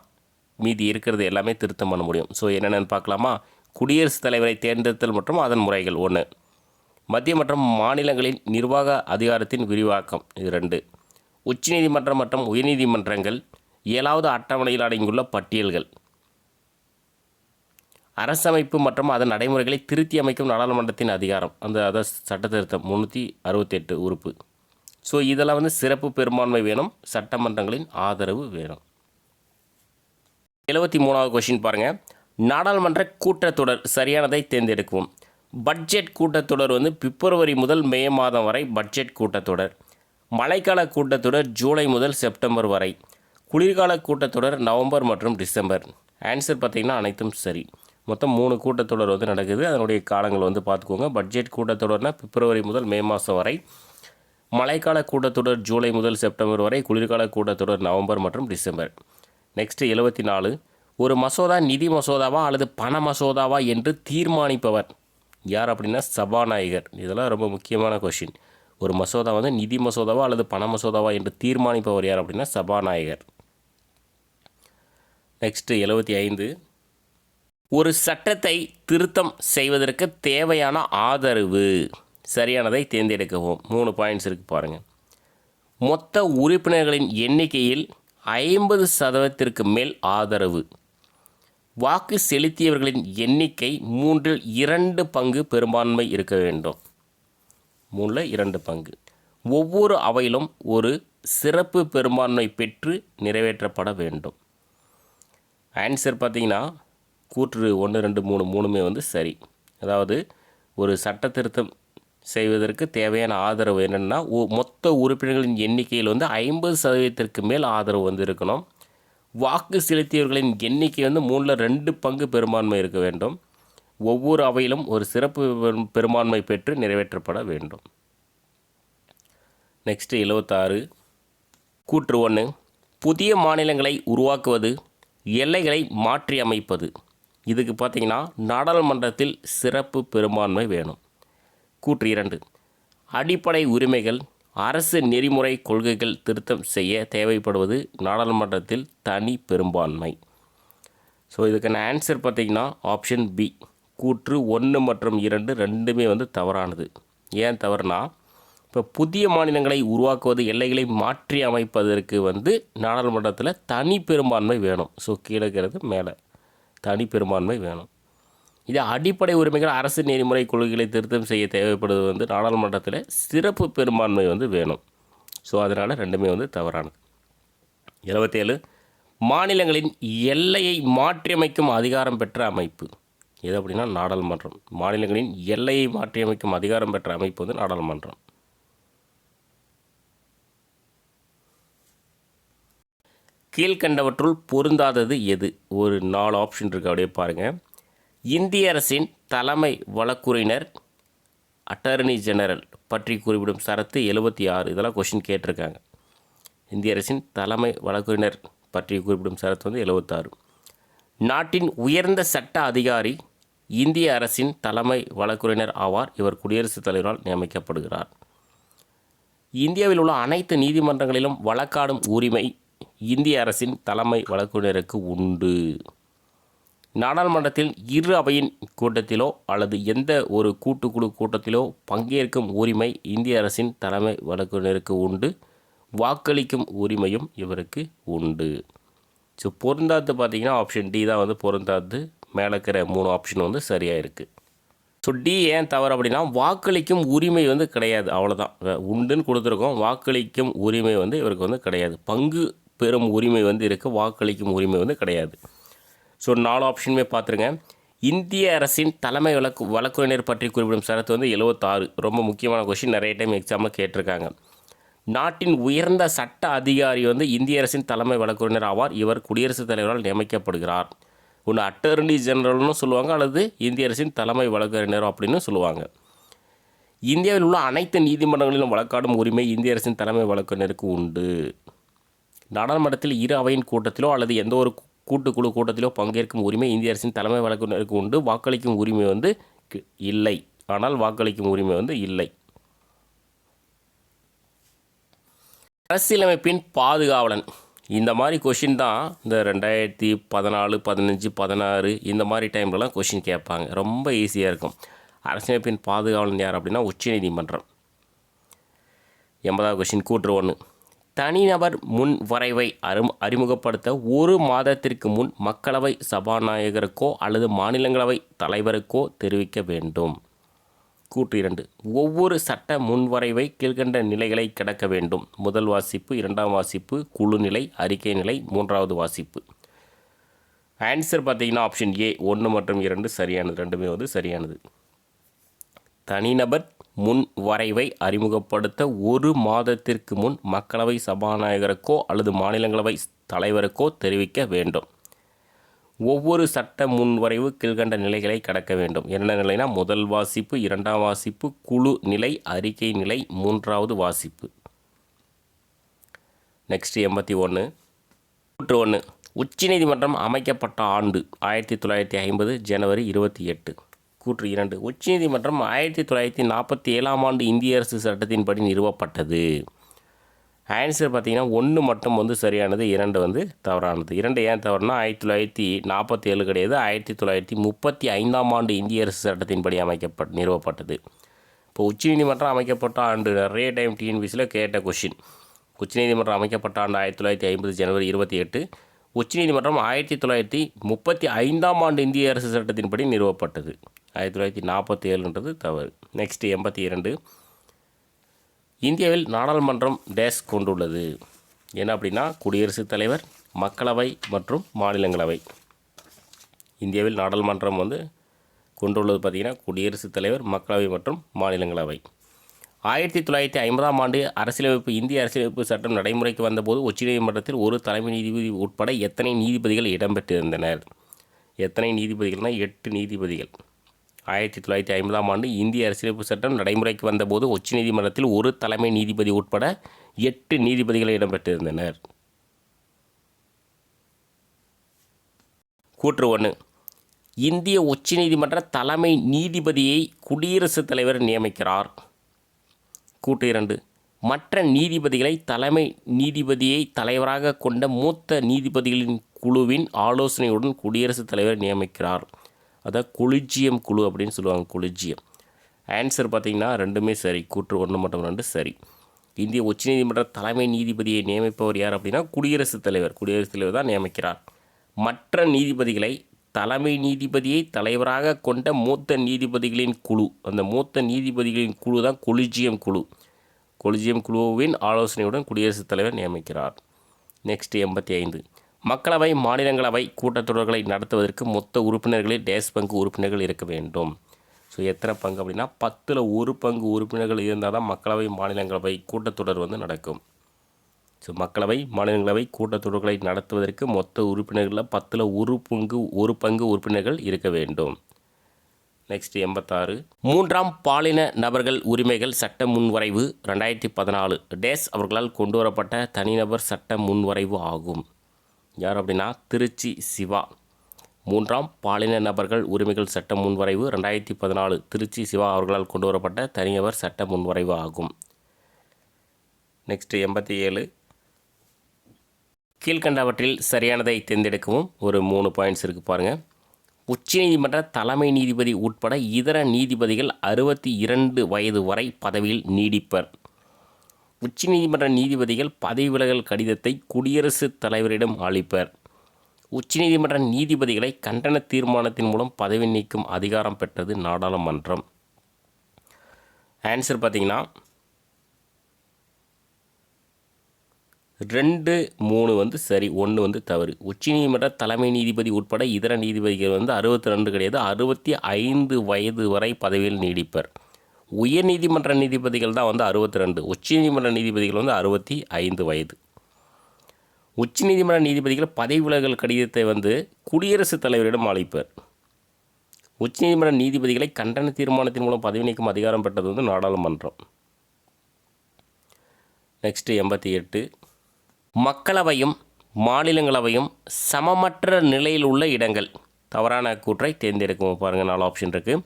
மீதி இருக்கிறது எல்லாமே திருத்தம் பண்ண முடியும். ஸோ என்னென்னு பார்க்கலாமா? குடியரசுத் தலைவரை தேர்ந்தெடுத்தல் மற்றும் அதன் முறைகள் 1, மத்திய மற்றும் மாநிலங்களின் நிர்வாக அதிகாரத்தின் விரிவாக்கம், இது 2, உச்சநீதிமன்றம் மற்றும் உயர்நீதிமன்றங்கள் 7வது அட்டவணையில் அடங்கியுள்ள பட்டியல்கள், அரசமைப்பு மற்றும் அதன் நடைமுறைகளை திருத்தி அமைக்கும் நாடாளுமன்றத்தின் அதிகாரம், அந்த சட்ட திருத்தம் 368 உறுப்பு. ஸோ இதெல்லாம் வந்து சிறப்பு பெரும்பான்மை வேணும், சட்டமன்றங்களின் ஆதரவு வேணும். 73வது கொஷின் பாருங்கள். நாடாளுமன்ற கூட்டத்தொடர் சரியானதை தேர்ந்தெடுக்கவும். பட்ஜெட் கூட்டத்தொடர் வந்து பிப்ரவரி முதல் மே மாதம் வரை பட்ஜெட் கூட்டத்தொடர், மழைக்கால கூட்டத்தொடர் ஜூலை முதல் செப்டம்பர் வரை, குளிர்கால கூட்டத்தொடர் நவம்பர் மற்றும் டிசம்பர். ஆன்சர் பார்த்திங்கன்னா அனைத்தும் சரி. மொத்தம் 3 கூட்டத்தொடர் வந்து நடக்குது. அதனுடைய காலங்கள் வந்து பார்த்துக்கோங்க. பட்ஜெட் கூட்டத்தொடர்னால் பிப்ரவரி முதல் மே மாதம் வரை, மழைக்கால கூட்டத்தொடர் ஜூலை முதல் செப்டம்பர் வரை, குளிர்கால கூட்டத்தொடர் நவம்பர் மற்றும் டிசம்பர். நெக்ஸ்ட்டு 74, ஒரு மசோதா நிதி மசோதாவா அல்லது பண மசோதாவா என்று தீர்மானிப்பவர் யார் அப்படின்னா சபாநாயகர். இதெல்லாம் ரொம்ப முக்கியமான கொஷின். ஒரு மசோதா வந்து நிதி மசோதாவா அல்லது பண மசோதாவா என்று தீர்மானிப்பவர் யார் அப்படின்னா சபாநாயகர். நெக்ஸ்ட்டு 75, ஒரு சட்டத்தை திருத்தம் செய்வதற்கு தேவையான ஆதரவு சரியானதை தேர்ந்தெடுக்கவும். 3 பாயிண்ட்ஸ் இருக்குது பாருங்கள். மொத்த உறுப்பினர்களின் எண்ணிக்கையில் 50% மேல் ஆதரவு. வாக்கு செலுத்தியவர்களின் எண்ணிக்கை 2 பங்கு பெரும்பான்மை இருக்க வேண்டும். 2 பங்கு. ஒவ்வொரு அவையிலும் ஒரு சிறப்பு பெரும்பான்மை பெற்று நிறைவேற்றப்பட வேண்டும். ஆன்சர் பார்த்தீங்கன்னா கூற்று 1, 2, 3 மூணுமே சரி. அதாவது ஒரு சட்ட திருத்தம் செய்வதற்கு தேவையான ஆதரவு என்னென்னா மொத்த உறுப்பினர்களின் எண்ணிக்கையில் 50% மேல் ஆதரவு இருக்கணும். வாக்கு செலுத்தியவர்களின் எண்ணிக்கை 2 பங்கு பெரும்பான்மை இருக்க வேண்டும். ஒவ்வொரு அவையிலும் ஒரு சிறப்பு பெரும்பான்மை பெற்று நிறைவேற்றப்பட வேண்டும். நெக்ஸ்ட்டு 76 கூற்று 1, புதிய மாநிலங்களை உருவாக்குவது, எல்லைகளை மாற்றி அமைப்பது. இதுக்கு பார்த்திங்கன்னா நாடாளுமன்றத்தில் சிறப்பு பெரும்பான்மை வேணும். கூற்று 2, அடிப்படை உரிமைகள், அரசு நெறிமுறை கொள்கைகள் திருத்தம் செய்ய தேவைப்படுவது நாடாளுமன்றத்தில் தனி பெரும்பான்மை. ஸோ இதுக்கான ஆன்சர் பார்த்திங்கன்னா ஆப்ஷன் பி. கூற்று 1 மற்றும் 2 ரெண்டுமே தவறானது. ஏன் தவறுனா, இப்போ புதிய மாநிலங்களை உருவாக்குவது, எல்லைகளை மாற்றி அமைப்பதற்கு நாடாளுமன்றத்தில் தனி பெரும்பான்மை வேணும். ஸோ கீழே இருக்கிறது மேலே தனி பெரும்பான்மை வேணும். இது அடிப்படை உரிமைகள், அரசு நெறிமுறை கொள்கைகளை திருத்தம் செய்ய தேவைப்படுவது நாடாளுமன்றத்தில் சிறப்பு பெரும்பான்மை வேணும். ஸோ அதனால் ரெண்டுமே தவறானது. 77 மாநிலங்களின் எல்லையை மாற்றியமைக்கும் அதிகாரம் பெற்ற அமைப்பு. எது அப்படின்னா நாடாளுமன்றம். மாநிலங்களின் எல்லையை மாற்றியமைக்கும் அதிகாரம் பெற்ற அமைப்பு நாடாளுமன்றம். கீழ்கண்டவற்றுள் பொருந்தாதது எது? ஒரு 4 ஆப்ஷன் இருக்குது, அப்படியே பாருங்கள். இந்திய அரசின் தலைமை வழக்குரைஞர் அட்டர்னி ஜெனரல் பற்றி குறிப்பிடும் சரத்து 76. இதெல்லாம் கொஷின் கேட்டிருக்காங்க. இந்திய அரசின் தலைமை வழக்குரைஞர் பற்றி குறிப்பிடும் சரத்து 76. நாட்டின் உயர்ந்த சட்ட அதிகாரி இந்திய அரசின் தலைமை வழக்குரைஞர் ஆவார். இவர் குடியரசுத் தலைவரால் நியமிக்கப்படுகிறார். இந்தியாவில் உள்ள அனைத்து நீதிமன்றங்களிலும் வழக்காடும் உரிமை இந்திய அரசின் தலைமை வழக்குரைஞருக்கு உண்டு. நாடாளுமன்றத்தில் இரு அவையின் கூட்டத்திலோ அல்லது எந்த ஒரு கூட்டுக்குழு கூட்டத்திலோ பங்கேற்கும் உரிமை இந்திய அரசின் தலைமை வழக்குரைஞருக்கு உண்டு. வாக்களிக்கும் உரிமையும் இவருக்கு உண்டு. ஸோ பொருந்தாது பார்த்திங்கன்னா ஆப்ஷன் டி தான் பொருந்தாது. மேலே இருக்கிற 3 ஆப்ஷன் சரியாக இருக்குது. ஸோ டி ஏன் தவறு அப்படின்னா, வாக்களிக்கும் உரிமை கிடையாது, அவ்வளோதான். உண்டுன்னு கொடுத்துருக்கோம். வாக்களிக்கும் உரிமை இவருக்கு கிடையாது. பங்கு பெறும் உரிமை இருக்குது, வாக்களிக்கும் உரிமை கிடையாது. ஸோ 4 ஆப்ஷனுமே பார்த்துருங்க. இந்திய அரசின் தலைமை வழக்குரைஞர் பற்றி குறிப்பிடும் சரத்து 76. ரொம்ப முக்கியமான கொஷின், நிறைய டைம் எக்ஸாமில் கேட்டிருக்காங்க. நாட்டின் உயர்ந்த சட்ட அதிகாரி இந்திய அரசின் தலைமை வழக்குரைஞர் ஆவார். இவர் குடியரசுத் தலைவரால் நியமிக்கப்படுகிறார். ஒன்று அட்டர்னி ஜெனரல்னு சொல்லுவாங்க, அல்லது இந்திய அரசின் தலைமை வழக்கறிஞர் அப்படின்னு சொல்லுவாங்க. இந்தியாவில் உள்ள அனைத்து நீதிமன்றங்களிலும் வழக்காடும் உரிமை இந்திய அரசின் தலைமை வழக்கறிஞருக்கு உண்டு. நாடாளுமன்றத்தில் இரு அவையின் கூட்டத்திலோ அல்லது எந்த ஒரு கூட்டுக்குழு கூட்டத்திலோ பங்கேற்கும் உரிமை இந்திய அரசின் தலைமை வழக்கறிஞருக்கு உண்டு. வாக்களிக்கும் உரிமை இல்லை. ஆனால் வாக்களிக்கும் உரிமை இல்லை. அரசியலமைப்பின் பாதுகாவலன். இந்த மாதிரி கொஷின் தான் இந்த 2014, 15, 16 இந்த மாதிரி டைம்லலாம் கொஷின் கேட்பாங்க. ரொம்ப ஈஸியாக இருக்கும். அரசியலமைப்பின் பாதுகாவலன் யார் அப்படின்னா உச்சநீதிமன்றம். 80வது கொஷின் கூற்று 1, தனிநபர் முன் வரைவை அறிமுகப்படுத்த 1 மாதத்திற்கு முன் மக்களவை சபாநாயகருக்கோ அல்லது மாநிலங்களவை தலைவருக்கோ தெரிவிக்க வேண்டும். கூற்று 2, ஒவ்வொரு சட்ட முன்வரைவை கீழ்கண்ட நிலைகளை கடக்க வேண்டும். முதல் வாசிப்பு, 2ஆம் வாசிப்பு, குழு நிலை, அறிக்கை நிலை, 3வது வாசிப்பு. ஆன்சர் பார்த்தீங்கன்னா ஆப்ஷன் ஏ 1 மற்றும் 2 சரியானது. ரெண்டுமே சரியானது. தனிநபர் முன் வரைவை அறிமுகப்படுத்த 1 மாதத்திற்கு முன் மக்களவை சபாநாயகருக்கோ அல்லது மாநிலங்களவை தலைவருக்கோ தெரிவிக்க வேண்டும். ஒவ்வொரு சட்ட முன்வரைவு கீழ்கண்ட நிலைகளை கடக்க வேண்டும். என்ன நிலைனா முதல் வாசிப்பு, 2ஆம் வாசிப்பு, குழு நிலை, அறிக்கை நிலை, 3வது வாசிப்பு. நெக்ஸ்ட் 81. கூற்று 1, உச்சநீதிமன்றம் அமைக்கப்பட்ட ஆண்டு 1950 ஜனவரி 28. கூற்று 2, உச்சநீதிமன்றம் 1947ஆம் ஆண்டு இந்திய அரசு சட்டத்தின்படி நிறுவப்பட்டது. ஆன்சர் பார்த்தீங்கன்னா 1 மட்டும் சரியானது, 2 தவறானது. 2 ஏன் தவறுனா 1947 கிடையாது, 1935ஆம் ஆண்டு இந்திய அரசு சட்டத்தின்படி நிறுவப்பட்டது. இப்போ உச்சநீதிமன்றம் அமைக்கப்பட்ட ஆண்டு நிறைய டைம் டிஎன்பிசியில் கேட்ட கொஷின். உச்சநீதிமன்றம் அமைக்கப்பட்ட ஆண்டு 1950 ஜனவரி 28. உச்சநீதிமன்றம் 1935ஆம் ஆண்டு இந்திய அரசு சட்டத்தின்படி நிறுவப்பட்டது. 1947ன்றது தவறு. நெக்ஸ்ட் 82. இந்தியாவில் நாடாளுமன்றம் டேஸ் கொண்டுள்ளது. என்ன அப்படின்னா குடியரசுத் தலைவர், மக்களவை மற்றும் மாநிலங்களவை. இந்தியாவில் நாடாளுமன்றம் கொண்டுள்ளது பார்த்திங்கன்னா குடியரசுத் தலைவர், மக்களவை மற்றும் மாநிலங்களவை. 1950ஆம் ஆண்டு இந்திய அரசியலமைப்பு சட்டம் நடைமுறைக்கு வந்தபோது உச்சநீதிமன்றத்தில் ஒரு தலைமை நீதிபதி உட்பட எத்தனை நீதிபதிகள் இடம்பெற்றிருந்தனர்? எத்தனை நீதிபதிகள்னால் 8 நீதிபதிகள். 1950ஆம் ஆண்டு இந்திய அரசியலமைப்பு சட்டம் நடைமுறைக்கு வந்தபோது உச்சநீதிமன்றத்தில் ஒரு தலைமை நீதிபதி உட்பட 8 நீதிபதிகள் இடம்பெற்றிருந்தனர். கூற்று 1. இந்திய உச்சநீதிமன்ற தலைமை நீதிபதியை குடியரசுத் தலைவர் நியமிக்கிறார். கூற்று 2. மற்ற நீதிபதிகளை தலைமை நீதிபதியை தலைவராக கொண்ட மூத்த நீதிபதிகளின் குழுவின் ஆலோசனையுடன் குடியரசுத் தலைவர் நியமிக்கிறார். அதான் கொலிஜியம் குழு அப்படின்னு சொல்லுவாங்க. கொலிஜியம். ஆன்சர் பார்த்திங்கன்னா ரெண்டுமே சரி. கூற்று 1 மற்றும் 2 சரி. இந்திய உச்சநீதிமன்ற தலைமை நீதிபதியை நியமிப்பவர் யார் அப்படின்னா குடியரசுத் தலைவர். குடியரசுத் தலைவர் தான் நியமிக்கிறார். மற்ற நீதிபதிகளை தலைமை நீதிபதியை தலைவராக கொண்ட மூத்த நீதிபதிகளின் குழு, அந்த மூத்த நீதிபதிகளின் குழு தான் கொலிஜியம் குழு. கொலிஜியம் குழுவின் ஆலோசனையுடன் குடியரசுத் தலைவர் நியமிக்கிறார். நெக்ஸ்ட் 85. மக்களவை, மாநிலங்களவை கூட்டத்தொடர்களை நடத்துவதற்கு மொத்த உறுப்பினர்களில் டேஸ் பங்கு உறுப்பினர்கள் இருக்க வேண்டும். ஸோ எத்தனை பங்கு அப்படின்னா 10ல் 1 பங்கு உறுப்பினர்கள் இருந்தால் தான் மக்களவை, மாநிலங்களவை கூட்டத்தொடர் நடக்கும். ஸோ மக்களவை, மாநிலங்களவை கூட்டத்தொடர்களை நடத்துவதற்கு மொத்த உறுப்பினர்களில் 10ல் 1 பங்கு உறுப்பினர்கள் இருக்க வேண்டும். நெக்ஸ்ட் 86. 3ஆம் பாலின நபர்கள் உரிமைகள் சட்ட முன்வரைவு 2014 டேஸ் அவர்களால் கொண்டுவரப்பட்ட தனிநபர் சட்ட முன்வரைவு ஆகும். யார் அப்படின்னா திருச்சி சிவா. 3ஆம் பாலின நபர்கள் உரிமைகள் சட்ட முன்வரைவு 2014 திருச்சி சிவா அவர்களால் கொண்டுவரப்பட்ட தனிநபர் சட்ட முன்வரைவு ஆகும். நெக்ஸ்ட் 87. கீழ்கண்டவற்றில் சரியானதை தேர்ந்தெடுக்கவும். ஒரு 3 பாயிண்ட்ஸ் இருக்குது பாருங்கள். உச்சநீதிமன்ற தலைமை நீதிபதி உட்பட இதர நீதிபதிகள் 62 வயது வரை பதவியில் நீடிப்பர். உச்சநீதிமன்ற நீதிபதிகள் பதவி விலகல் கடிதத்தை குடியரசுத் தலைவரிடம் அளிப்பர். உச்சநீதிமன்ற நீதிபதிகளை கண்டன தீர்மானத்தின் மூலம் பதவி நீக்கும் அதிகாரம் பெற்றது நாடாளுமன்றம். ஆன்சர் பார்த்திங்கன்னா 2, 3 சரி, 1 தவறு. உச்சநீதிமன்ற தலைமை நீதிபதி உட்பட இதர நீதிபதிகள் 62 கிடையாது, 65 வயது வரை பதவியில் நீடிப்பர். உயர்நீதிமன்ற நீதிபதிகள் தான் 62. உச்சநீதிமன்ற நீதிபதிகள் 65 வயது. உச்சநீதிமன்ற நீதிபதிகள் பதவி விலகல் கடிதத்தை குடியரசுத் தலைவரிடம் அளிப்பர். உச்சநீதிமன்ற நீதிபதிகளை கண்டன தீர்மானத்தின் மூலம் பதவி நீக்கும் அதிகாரம் பெற்றது நாடாளுமன்றம். நெக்ஸ்ட் 88. மக்களவையும் மாநிலங்களவையும் சமமற்ற நிலையில் உள்ள இடங்கள். தவறான கூற்றை தேர்ந்தெடுக்கும். பாருங்கள், 4 ஆப்ஷன் இருக்குது.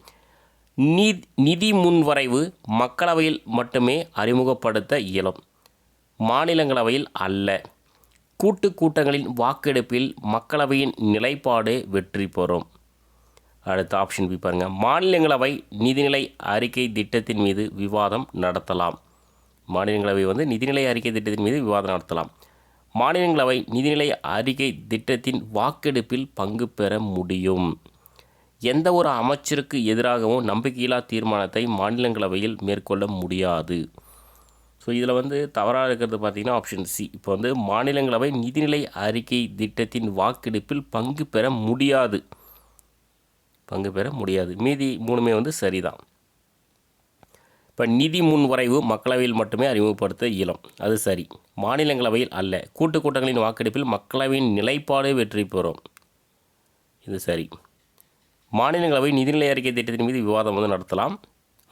நிதி முன்வரைவு மக்களவையில் மட்டுமே அறிமுகப்படுத்த இயலும், மாநிலங்களவையில் அல்ல. கூட்டங்களின் வாக்கெடுப்பில் மக்களவையின் நிலைப்பாடு வெற்றி பெறும். அடுத்த ஆப்ஷன் பி பாருங்கள். மாநிலங்களவை நிதிநிலை அறிக்கை திட்டத்தின் மீது விவாதம் நடத்தலாம். மாநிலங்களவை நிதிநிலை அறிக்கை திட்டத்தின் மீது விவாதம் நடத்தலாம். மாநிலங்களவை நிதிநிலை அறிக்கை திட்டத்தின் வாக்கெடுப்பில் பங்கு பெற முடியும். எந்த ஒரு அமைச்சருக்கு எதிராகவும் நம்பிக்கையில்லா தீர்மானத்தை மாநிலங்களவையில் மேற்கொள்ள முடியாது. ஸோ இதில் தவறாக இருக்கிறது பார்த்திங்கன்னா ஆப்ஷன் சி. இப்போ மாநிலங்களவை நிதிநிலை அறிக்கை திட்டத்தின் வாக்கெடுப்பில் பங்கு பெற முடியாது. மீதி 3மே சரிதான். இப்போ நிதி முன்வரைவு மக்களவையில் மட்டுமே அறிமுகப்படுத்த இயலும், அது சரி. மாநிலங்களவையில் அல்ல. கூட்டங்களின் வாக்கெடுப்பில் மக்களவையின் நிலைப்பாடு வெற்றி பெறும், இது சரி. மாநிலங்களவை நிதிநிலை அறிக்கை திட்டத்தின் மீது விவாதம் நடத்தலாம்,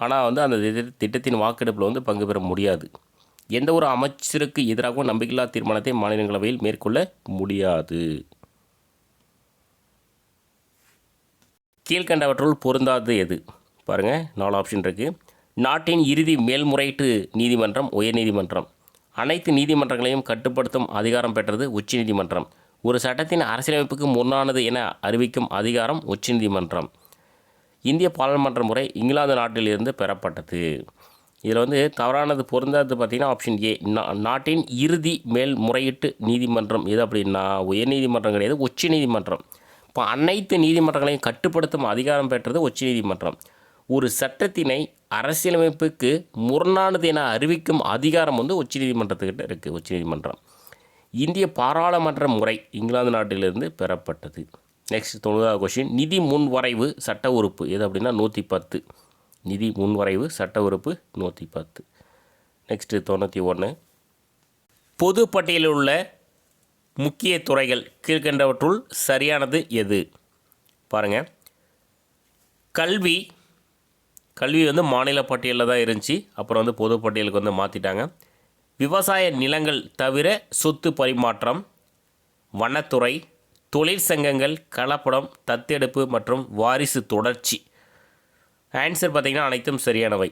ஆனால் அந்த திட்டத்தின் வாக்கெடுப்பில் பங்கு பெற முடியாது. எந்த ஒரு அமைச்சருக்கு எதிராகவும் நம்பிக்கையில்லா தீர்மானத்தை மாநிலங்களவையில் மேற்கொள்ள முடியாது. கீழ்கண்டவற்றுள் பொருந்தாது எது? பாருங்கள், 4 ஆப்ஷன் இருக்குது. நாட்டின் இறுதி மேல்முறையீட்டு நீதிமன்றம் உயர்நீதிமன்றம். அனைத்து நீதிமன்றங்களையும் கட்டுப்படுத்தும் அதிகாரம் பெற்றது உச்சநீதிமன்றம். ஒரு சட்டத்தின் அரசியலமைப்புக்கு முன்னானது என அறிவிக்கும் அதிகாரம் உச்சநீதிமன்றம். இந்திய பாராளுமன்ற முறை இங்கிலாந்து நாட்டிலிருந்து பெறப்பட்டது. இதில் வந்து தவறானது பொருந்தாது பார்த்திங்கன்னா ஆப்ஷன் ஏ, நாட்டின் இறுதி மேல்முறையீட்டு நீதிமன்றம் எது அப்படின்னா உயர் நீதிமன்றம் கிடையாது, உச்ச நீதிமன்றம். இப்போ அனைத்து நீதிமன்றங்களையும் கட்டுப்படுத்தும் அதிகாரம் பெற்றது உச்ச நீதிமன்றம். ஒரு சட்டத்தினை அரசியலமைப்புக்கு முரணானது என அறிவிக்கும் அதிகாரம் வந்து உச்ச நீதிமன்றத்துக்கிட்ட இருக்குது. உச்ச நீதிமன்றம். இந்திய பாராளுமன்ற முறை இங்கிலாந்து நாட்டிலிருந்து பெறப்பட்டது. நெக்ஸ்ட் 90வது கொஷின், நிதி முன்வரைவு சட்ட உறுப்பு எது அப்படின்னா 110. நிதி முன்வரைவு சட்ட உறுப்பு 110. நெக்ஸ்ட்டு 91, பொது பட்டியலில் உள்ள முக்கிய துறைகள் கீழ்கண்டவற்றுள் சரியானது எது? பாருங்கள், கல்வி வந்து மாநில பட்டியலில் தான் இருந்துச்சு, அப்புறம் வந்து பொது பட்டியலுக்கு வந்து மாற்றிட்டாங்க. விவசாய நிலங்கள் தவிர சொத்து பரிமாற்றம், வனத்துறை, தொழிற்சங்கங்கள், கலப்படம், தத்தெடுப்பு மற்றும் வாரிசு தொடர்ச்சி. ஆன்சர் பார்த்திங்கன்னா அனைத்தும் சரியானவை.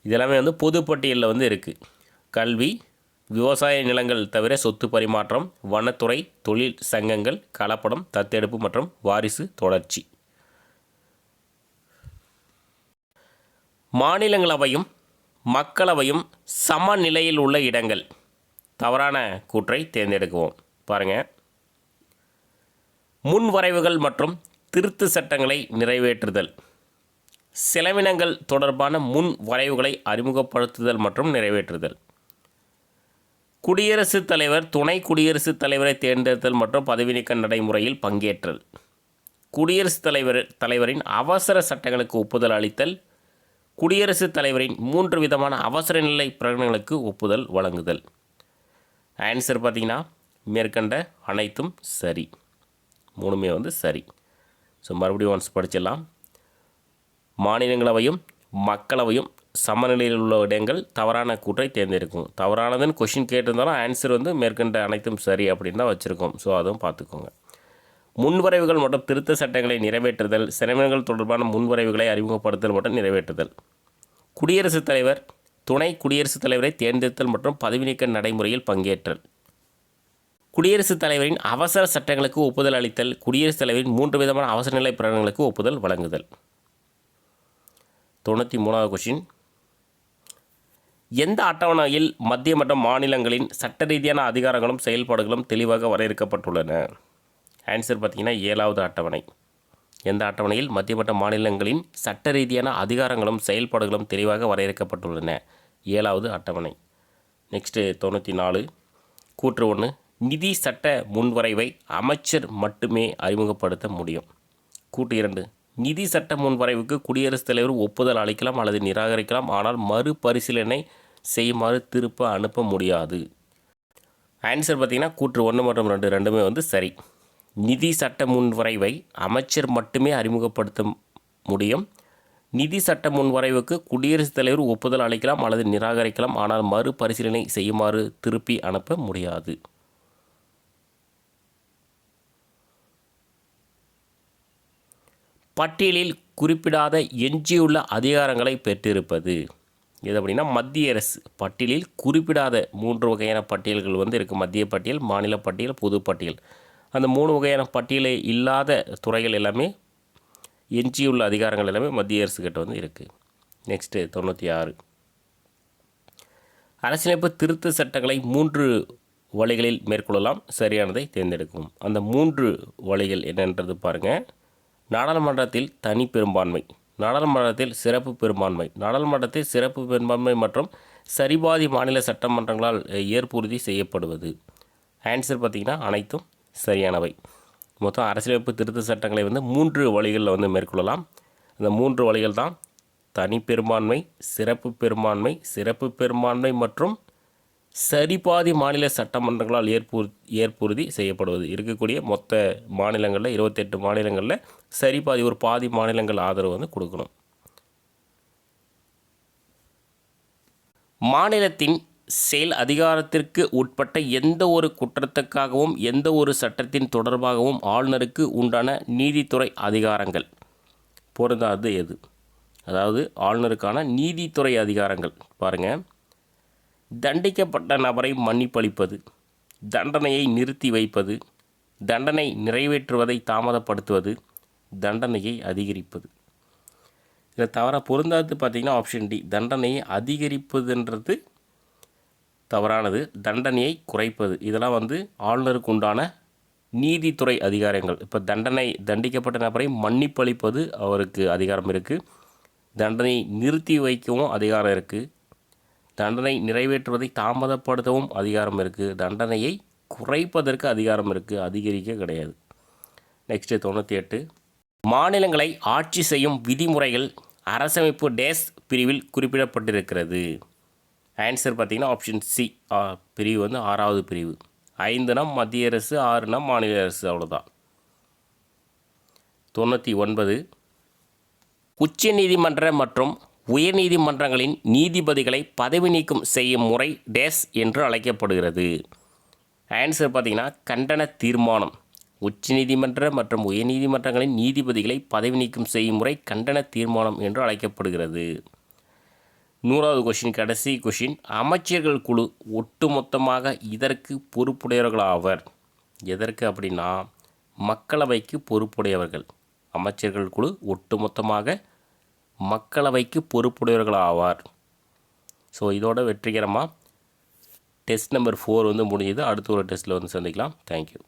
இதெல்லாமே வந்து பொது பட்டியலில் வந்து இருக்குது. கல்வி, விவசாய நிலங்கள் தவிர சொத்து பரிமாற்றம், வனத்துறை, தொழில் சங்கங்கள், கலப்படம், தத்தெடுப்பு மற்றும் வாரிசு தொடர்ச்சி. மாநிலங்களவையும் மக்களவையும் சமநிலையில் உள்ள இடங்கள். தவறான கூற்றை தேர்ந்தெடுக்குவோம். பாருங்கள், முன்வரைவுகள் மற்றும் திருத்த சட்டங்களை நிறைவேற்றுதல், செலவினங்கள் தொடர்பான முன் வரைவுகளை அறிமுகப்படுத்துதல் மற்றும் நிறைவேற்றுதல், குடியரசுத் தலைவர் துணை குடியரசுத் தலைவரை தேர்ந்தெடுத்தல் மற்றும் பதவி நீக்க நடைமுறையில் பங்கேற்றல், குடியரசுத் தலைவரின் அவசர சட்டங்களுக்கு ஒப்புதல் அளித்தல், குடியரசுத் தலைவரின் 3 விதமான அவசர நிலை பிரகடனங்களுக்கு ஒப்புதல் வழங்குதல். ஆன்சர் பார்த்திங்கன்னா மேற்கண்ட அனைத்தும் சரி. 3மே வந்து சரி. ஸோ மறுபடியும் ஒன்ஸ் படிச்சிடலாம். மாநிலங்களவையும் மக்களவையும் சமநிலையில் உள்ள இடங்கள் தவறான கூற்றை தேர்ந்தெடுக்கும். தவறானதுன்னு கொஷின் கேட்டிருந்தாலும் ஆன்சர் வந்து மேற்கண்ட அனைத்தும் சரி அப்படின்னு தான் வச்சுருக்கோம். ஸோ அதுவும் பார்த்துக்கோங்க. முன்வரைவுகள் மற்றும் திருத்த சட்டங்களை நிறைவேற்றுதல், செலவினங்கள் தொடர்பான முன்வரைவுகளை அறிமுகப்படுத்தல் மற்றும் நிறைவேற்றுதல், குடியரசுத் தலைவர் துணை குடியரசுத் தலைவரை தேர்ந்தெடுத்தல் மற்றும் பதவி நீக்க நடைமுறையில் பங்கேற்றல், குடியரசுத் தலைவரின் அவசர சட்டங்களுக்கு ஒப்புதல் அளித்தல், குடியரசுத் தலைவரின் 3 விதமான அவசர நிலை பிரகடனங்களுக்கு ஒப்புதல் வழங்குதல். 93வது கொஷின், எந்த அட்டவணையில் மத்திய மற்றும் மாநிலங்களின் சட்ட ரீதியான அதிகாரங்களும் செயல்பாடுகளும் தெளிவாக வரையறுக்கப்பட்டுள்ளன? ஆன்சர் பார்த்திங்கன்னா 7வது அட்டவணை. எந்த அட்டவணையில் மத்திய மற்றும் மாநிலங்களின் சட்ட ரீதியான அதிகாரங்களும் செயல்பாடுகளும் தெளிவாக வரையறுக்கப்பட்டுள்ளன? 7வது அட்டவணை. நெக்ஸ்ட்டு 94, கூற்று 1, நிதி சட்ட முன்வரைவை அமைச்சர் மட்டுமே அறிமுகப்படுத்த முடியும். கூற்று 2, நிதி சட்ட முன்வரைவுக்கு குடியரசுத் தலைவர் ஒப்புதல் அளிக்கலாம் அல்லது நிராகரிக்கலாம், ஆனால் மறுபரிசீலனை செய்யுமாறு திருப்ப அனுப்ப முடியாது. ஆன்சர் பார்த்திங்கன்னா கூற்று 1 மற்றும் 2 ரெண்டுமே வந்து சரி. நிதி சட்ட முன்வரைவை அமைச்சர் மட்டுமே அறிமுகப்படுத்த முடியும். நிதி சட்ட முன்வரைவுக்கு குடியரசுத் தலைவர் ஒப்புதல் அளிக்கலாம் அல்லது நிராகரிக்கலாம், ஆனால் மறுபரிசீலனை செய்யுமாறு திருப்பி அனுப்ப முடியாது. பட்டியலில் குறிப்பிடாத எஞ்சியுள்ள அதிகாரங்களை பெற்றிருப்பது எது அப்படின்னா மத்திய அரசு. பட்டியலில் குறிப்பிடாத 3 வகையான பட்டியல்கள் வந்து இருக்குது. மத்திய பட்டியல், மாநில பட்டியல், பொது பட்டியல். அந்த 3 வகையான பட்டியலை இல்லாத துறைகள் எல்லாமே, எஞ்சியுள்ள அதிகாரங்கள் எல்லாமே மத்திய அரசுக்கிட்ட வந்து இருக்குது. நெக்ஸ்ட்டு 96, அரசியலமைப்பு திருத்த சட்டங்களை 3 வழிகளில் மேற்கொள்ளலாம், சரியானதை தேர்ந்தெடுக்கும். அந்த 3 வழிகள் என்னன்றது பாருங்கள். நாடாளுமன்றத்தில் தனி பெரும்பான்மை, நாடாளுமன்றத்தில் சிறப்பு பெரும்பான்மை, நாடாளுமன்றத்தில் சிறப்பு பெரும்பான்மை மற்றும் சரிபாதி மாநில சட்டமன்றங்களால் ஏற்புறுதி செய்யப்படுவது. ஆன்சர் பார்த்திங்கன்னா அனைத்தும் சரியானவை. மொத்தம் அரசியலமைப்பு திருத்த சட்டங்களை வந்து 3 வழிகளில் வந்து மேற்கொள்ளலாம். அந்த 3 வழிகள் தான் தனி பெரும்பான்மை, சிறப்பு பெரும்பான்மை மற்றும் சரிபாதி மாநில சட்டமன்றங்களால் ஏற்புறுதி செய்யப்படுவது. இருக்கக்கூடிய மொத்த மாநிலங்களில் 28 மாநிலங்களில் சரிபாதி ஒரு பாதி மாநிலங்கள் ஆதரவு வந்து கொடுக்கணும். மாநிலத்தின் செயல் அதிகாரத்திற்கு உட்பட்ட எந்த ஒரு குற்றத்துக்காகவும் எந்த ஒரு சட்டத்தின் தொடர்பாகவும் ஆளுநருக்கு உண்டான நீதித்துறை அதிகாரங்கள் பொருந்தாது எது? அதாவது ஆளுநருக்கான நீதித்துறை அதிகாரங்கள் பாருங்கள். தண்டிக்கப்பட்ட நபரை மன்னிப்பளிப்பது, தண்டனையை நிறுத்தி வைப்பது, தண்டனை நிறைவேற்றுவதை தாமதப்படுத்துவது, தண்டனையை அதிகரிப்பது. இதில் தவறாக பொருந்தாது பார்த்திங்கன்னா ஆப்ஷன் டி, தண்டனையை அதிகரிப்பதுன்றது தவறானது. தண்டனையை குறைப்பது, இதெல்லாம் ஆளுநருக்கு உண்டான நீதித்துறை அதிகாரங்கள். இப்போ தண்டிக்கப்பட்ட நபரை மன்னிப்பு அளிப்பது அவருக்கு அதிகாரம் இருக்குது. தண்டனை நிறுத்தி வைக்கவும் அதிகாரம் இருக்குது. தண்டனை நிறைவேற்றுவதை தாமதப்படுத்தவும் அதிகாரம் இருக்குது. தண்டனையை குறைப்பதற்கு அதிகாரம் இருக்குது, அதிகரிக்க கிடையாது. நெக்ஸ்ட்டு 98, மாநிலங்களை ஆட்சி செய்யும் விதிமுறைகள் அரசமைப்பு டேஸ் பிரிவில் குறிப்பிடப்பட்டிருக்கிறது. ஆன்சர் பார்த்திங்கன்னா ஆப்ஷன் சி, பிரிவு 6வது பிரிவு. 5னா மத்திய அரசு, 6னா மாநில அரசு, அவ்வளோதான். 99, உச்ச நீதிமன்ற மற்றும் உயர்நீதிமன்றங்களின் நீதிபதிகளை பதவி நீக்கம் செய்யும் முறை டேஸ் என்று அழைக்கப்படுகிறது. ஆன்சர் பார்த்திங்கன்னா கண்டன தீர்மானம். உச்ச நீதிமன்ற மற்றும் உயர்நீதிமன்றங்களின் நீதிபதிகளை பதவி நீக்கம் செய்யும் முறை கண்டன தீர்மானம் என்று அழைக்கப்படுகிறது. 100வது கொஷின், கடைசி கொஷின். அமைச்சர்கள் குழு ஒட்டுமொத்தமாக இதற்கு பொறுப்புடையவர்களாவர். எதற்கு அப்படின்னா மக்களவைக்கு பொறுப்புடையவர்கள். அமைச்சர்கள் குழு ஒட்டுமொத்தமாக மக்களவைக்கு பொறுப்புடையவர்களாவார். ஸோ இதோட வெற்றிகரமாக டெஸ்ட் நம்பர் 4 முடிஞ்சது. அடுத்த ஒரு டெஸ்ட்டில் சந்திக்கலாம். தேங்க்யூ.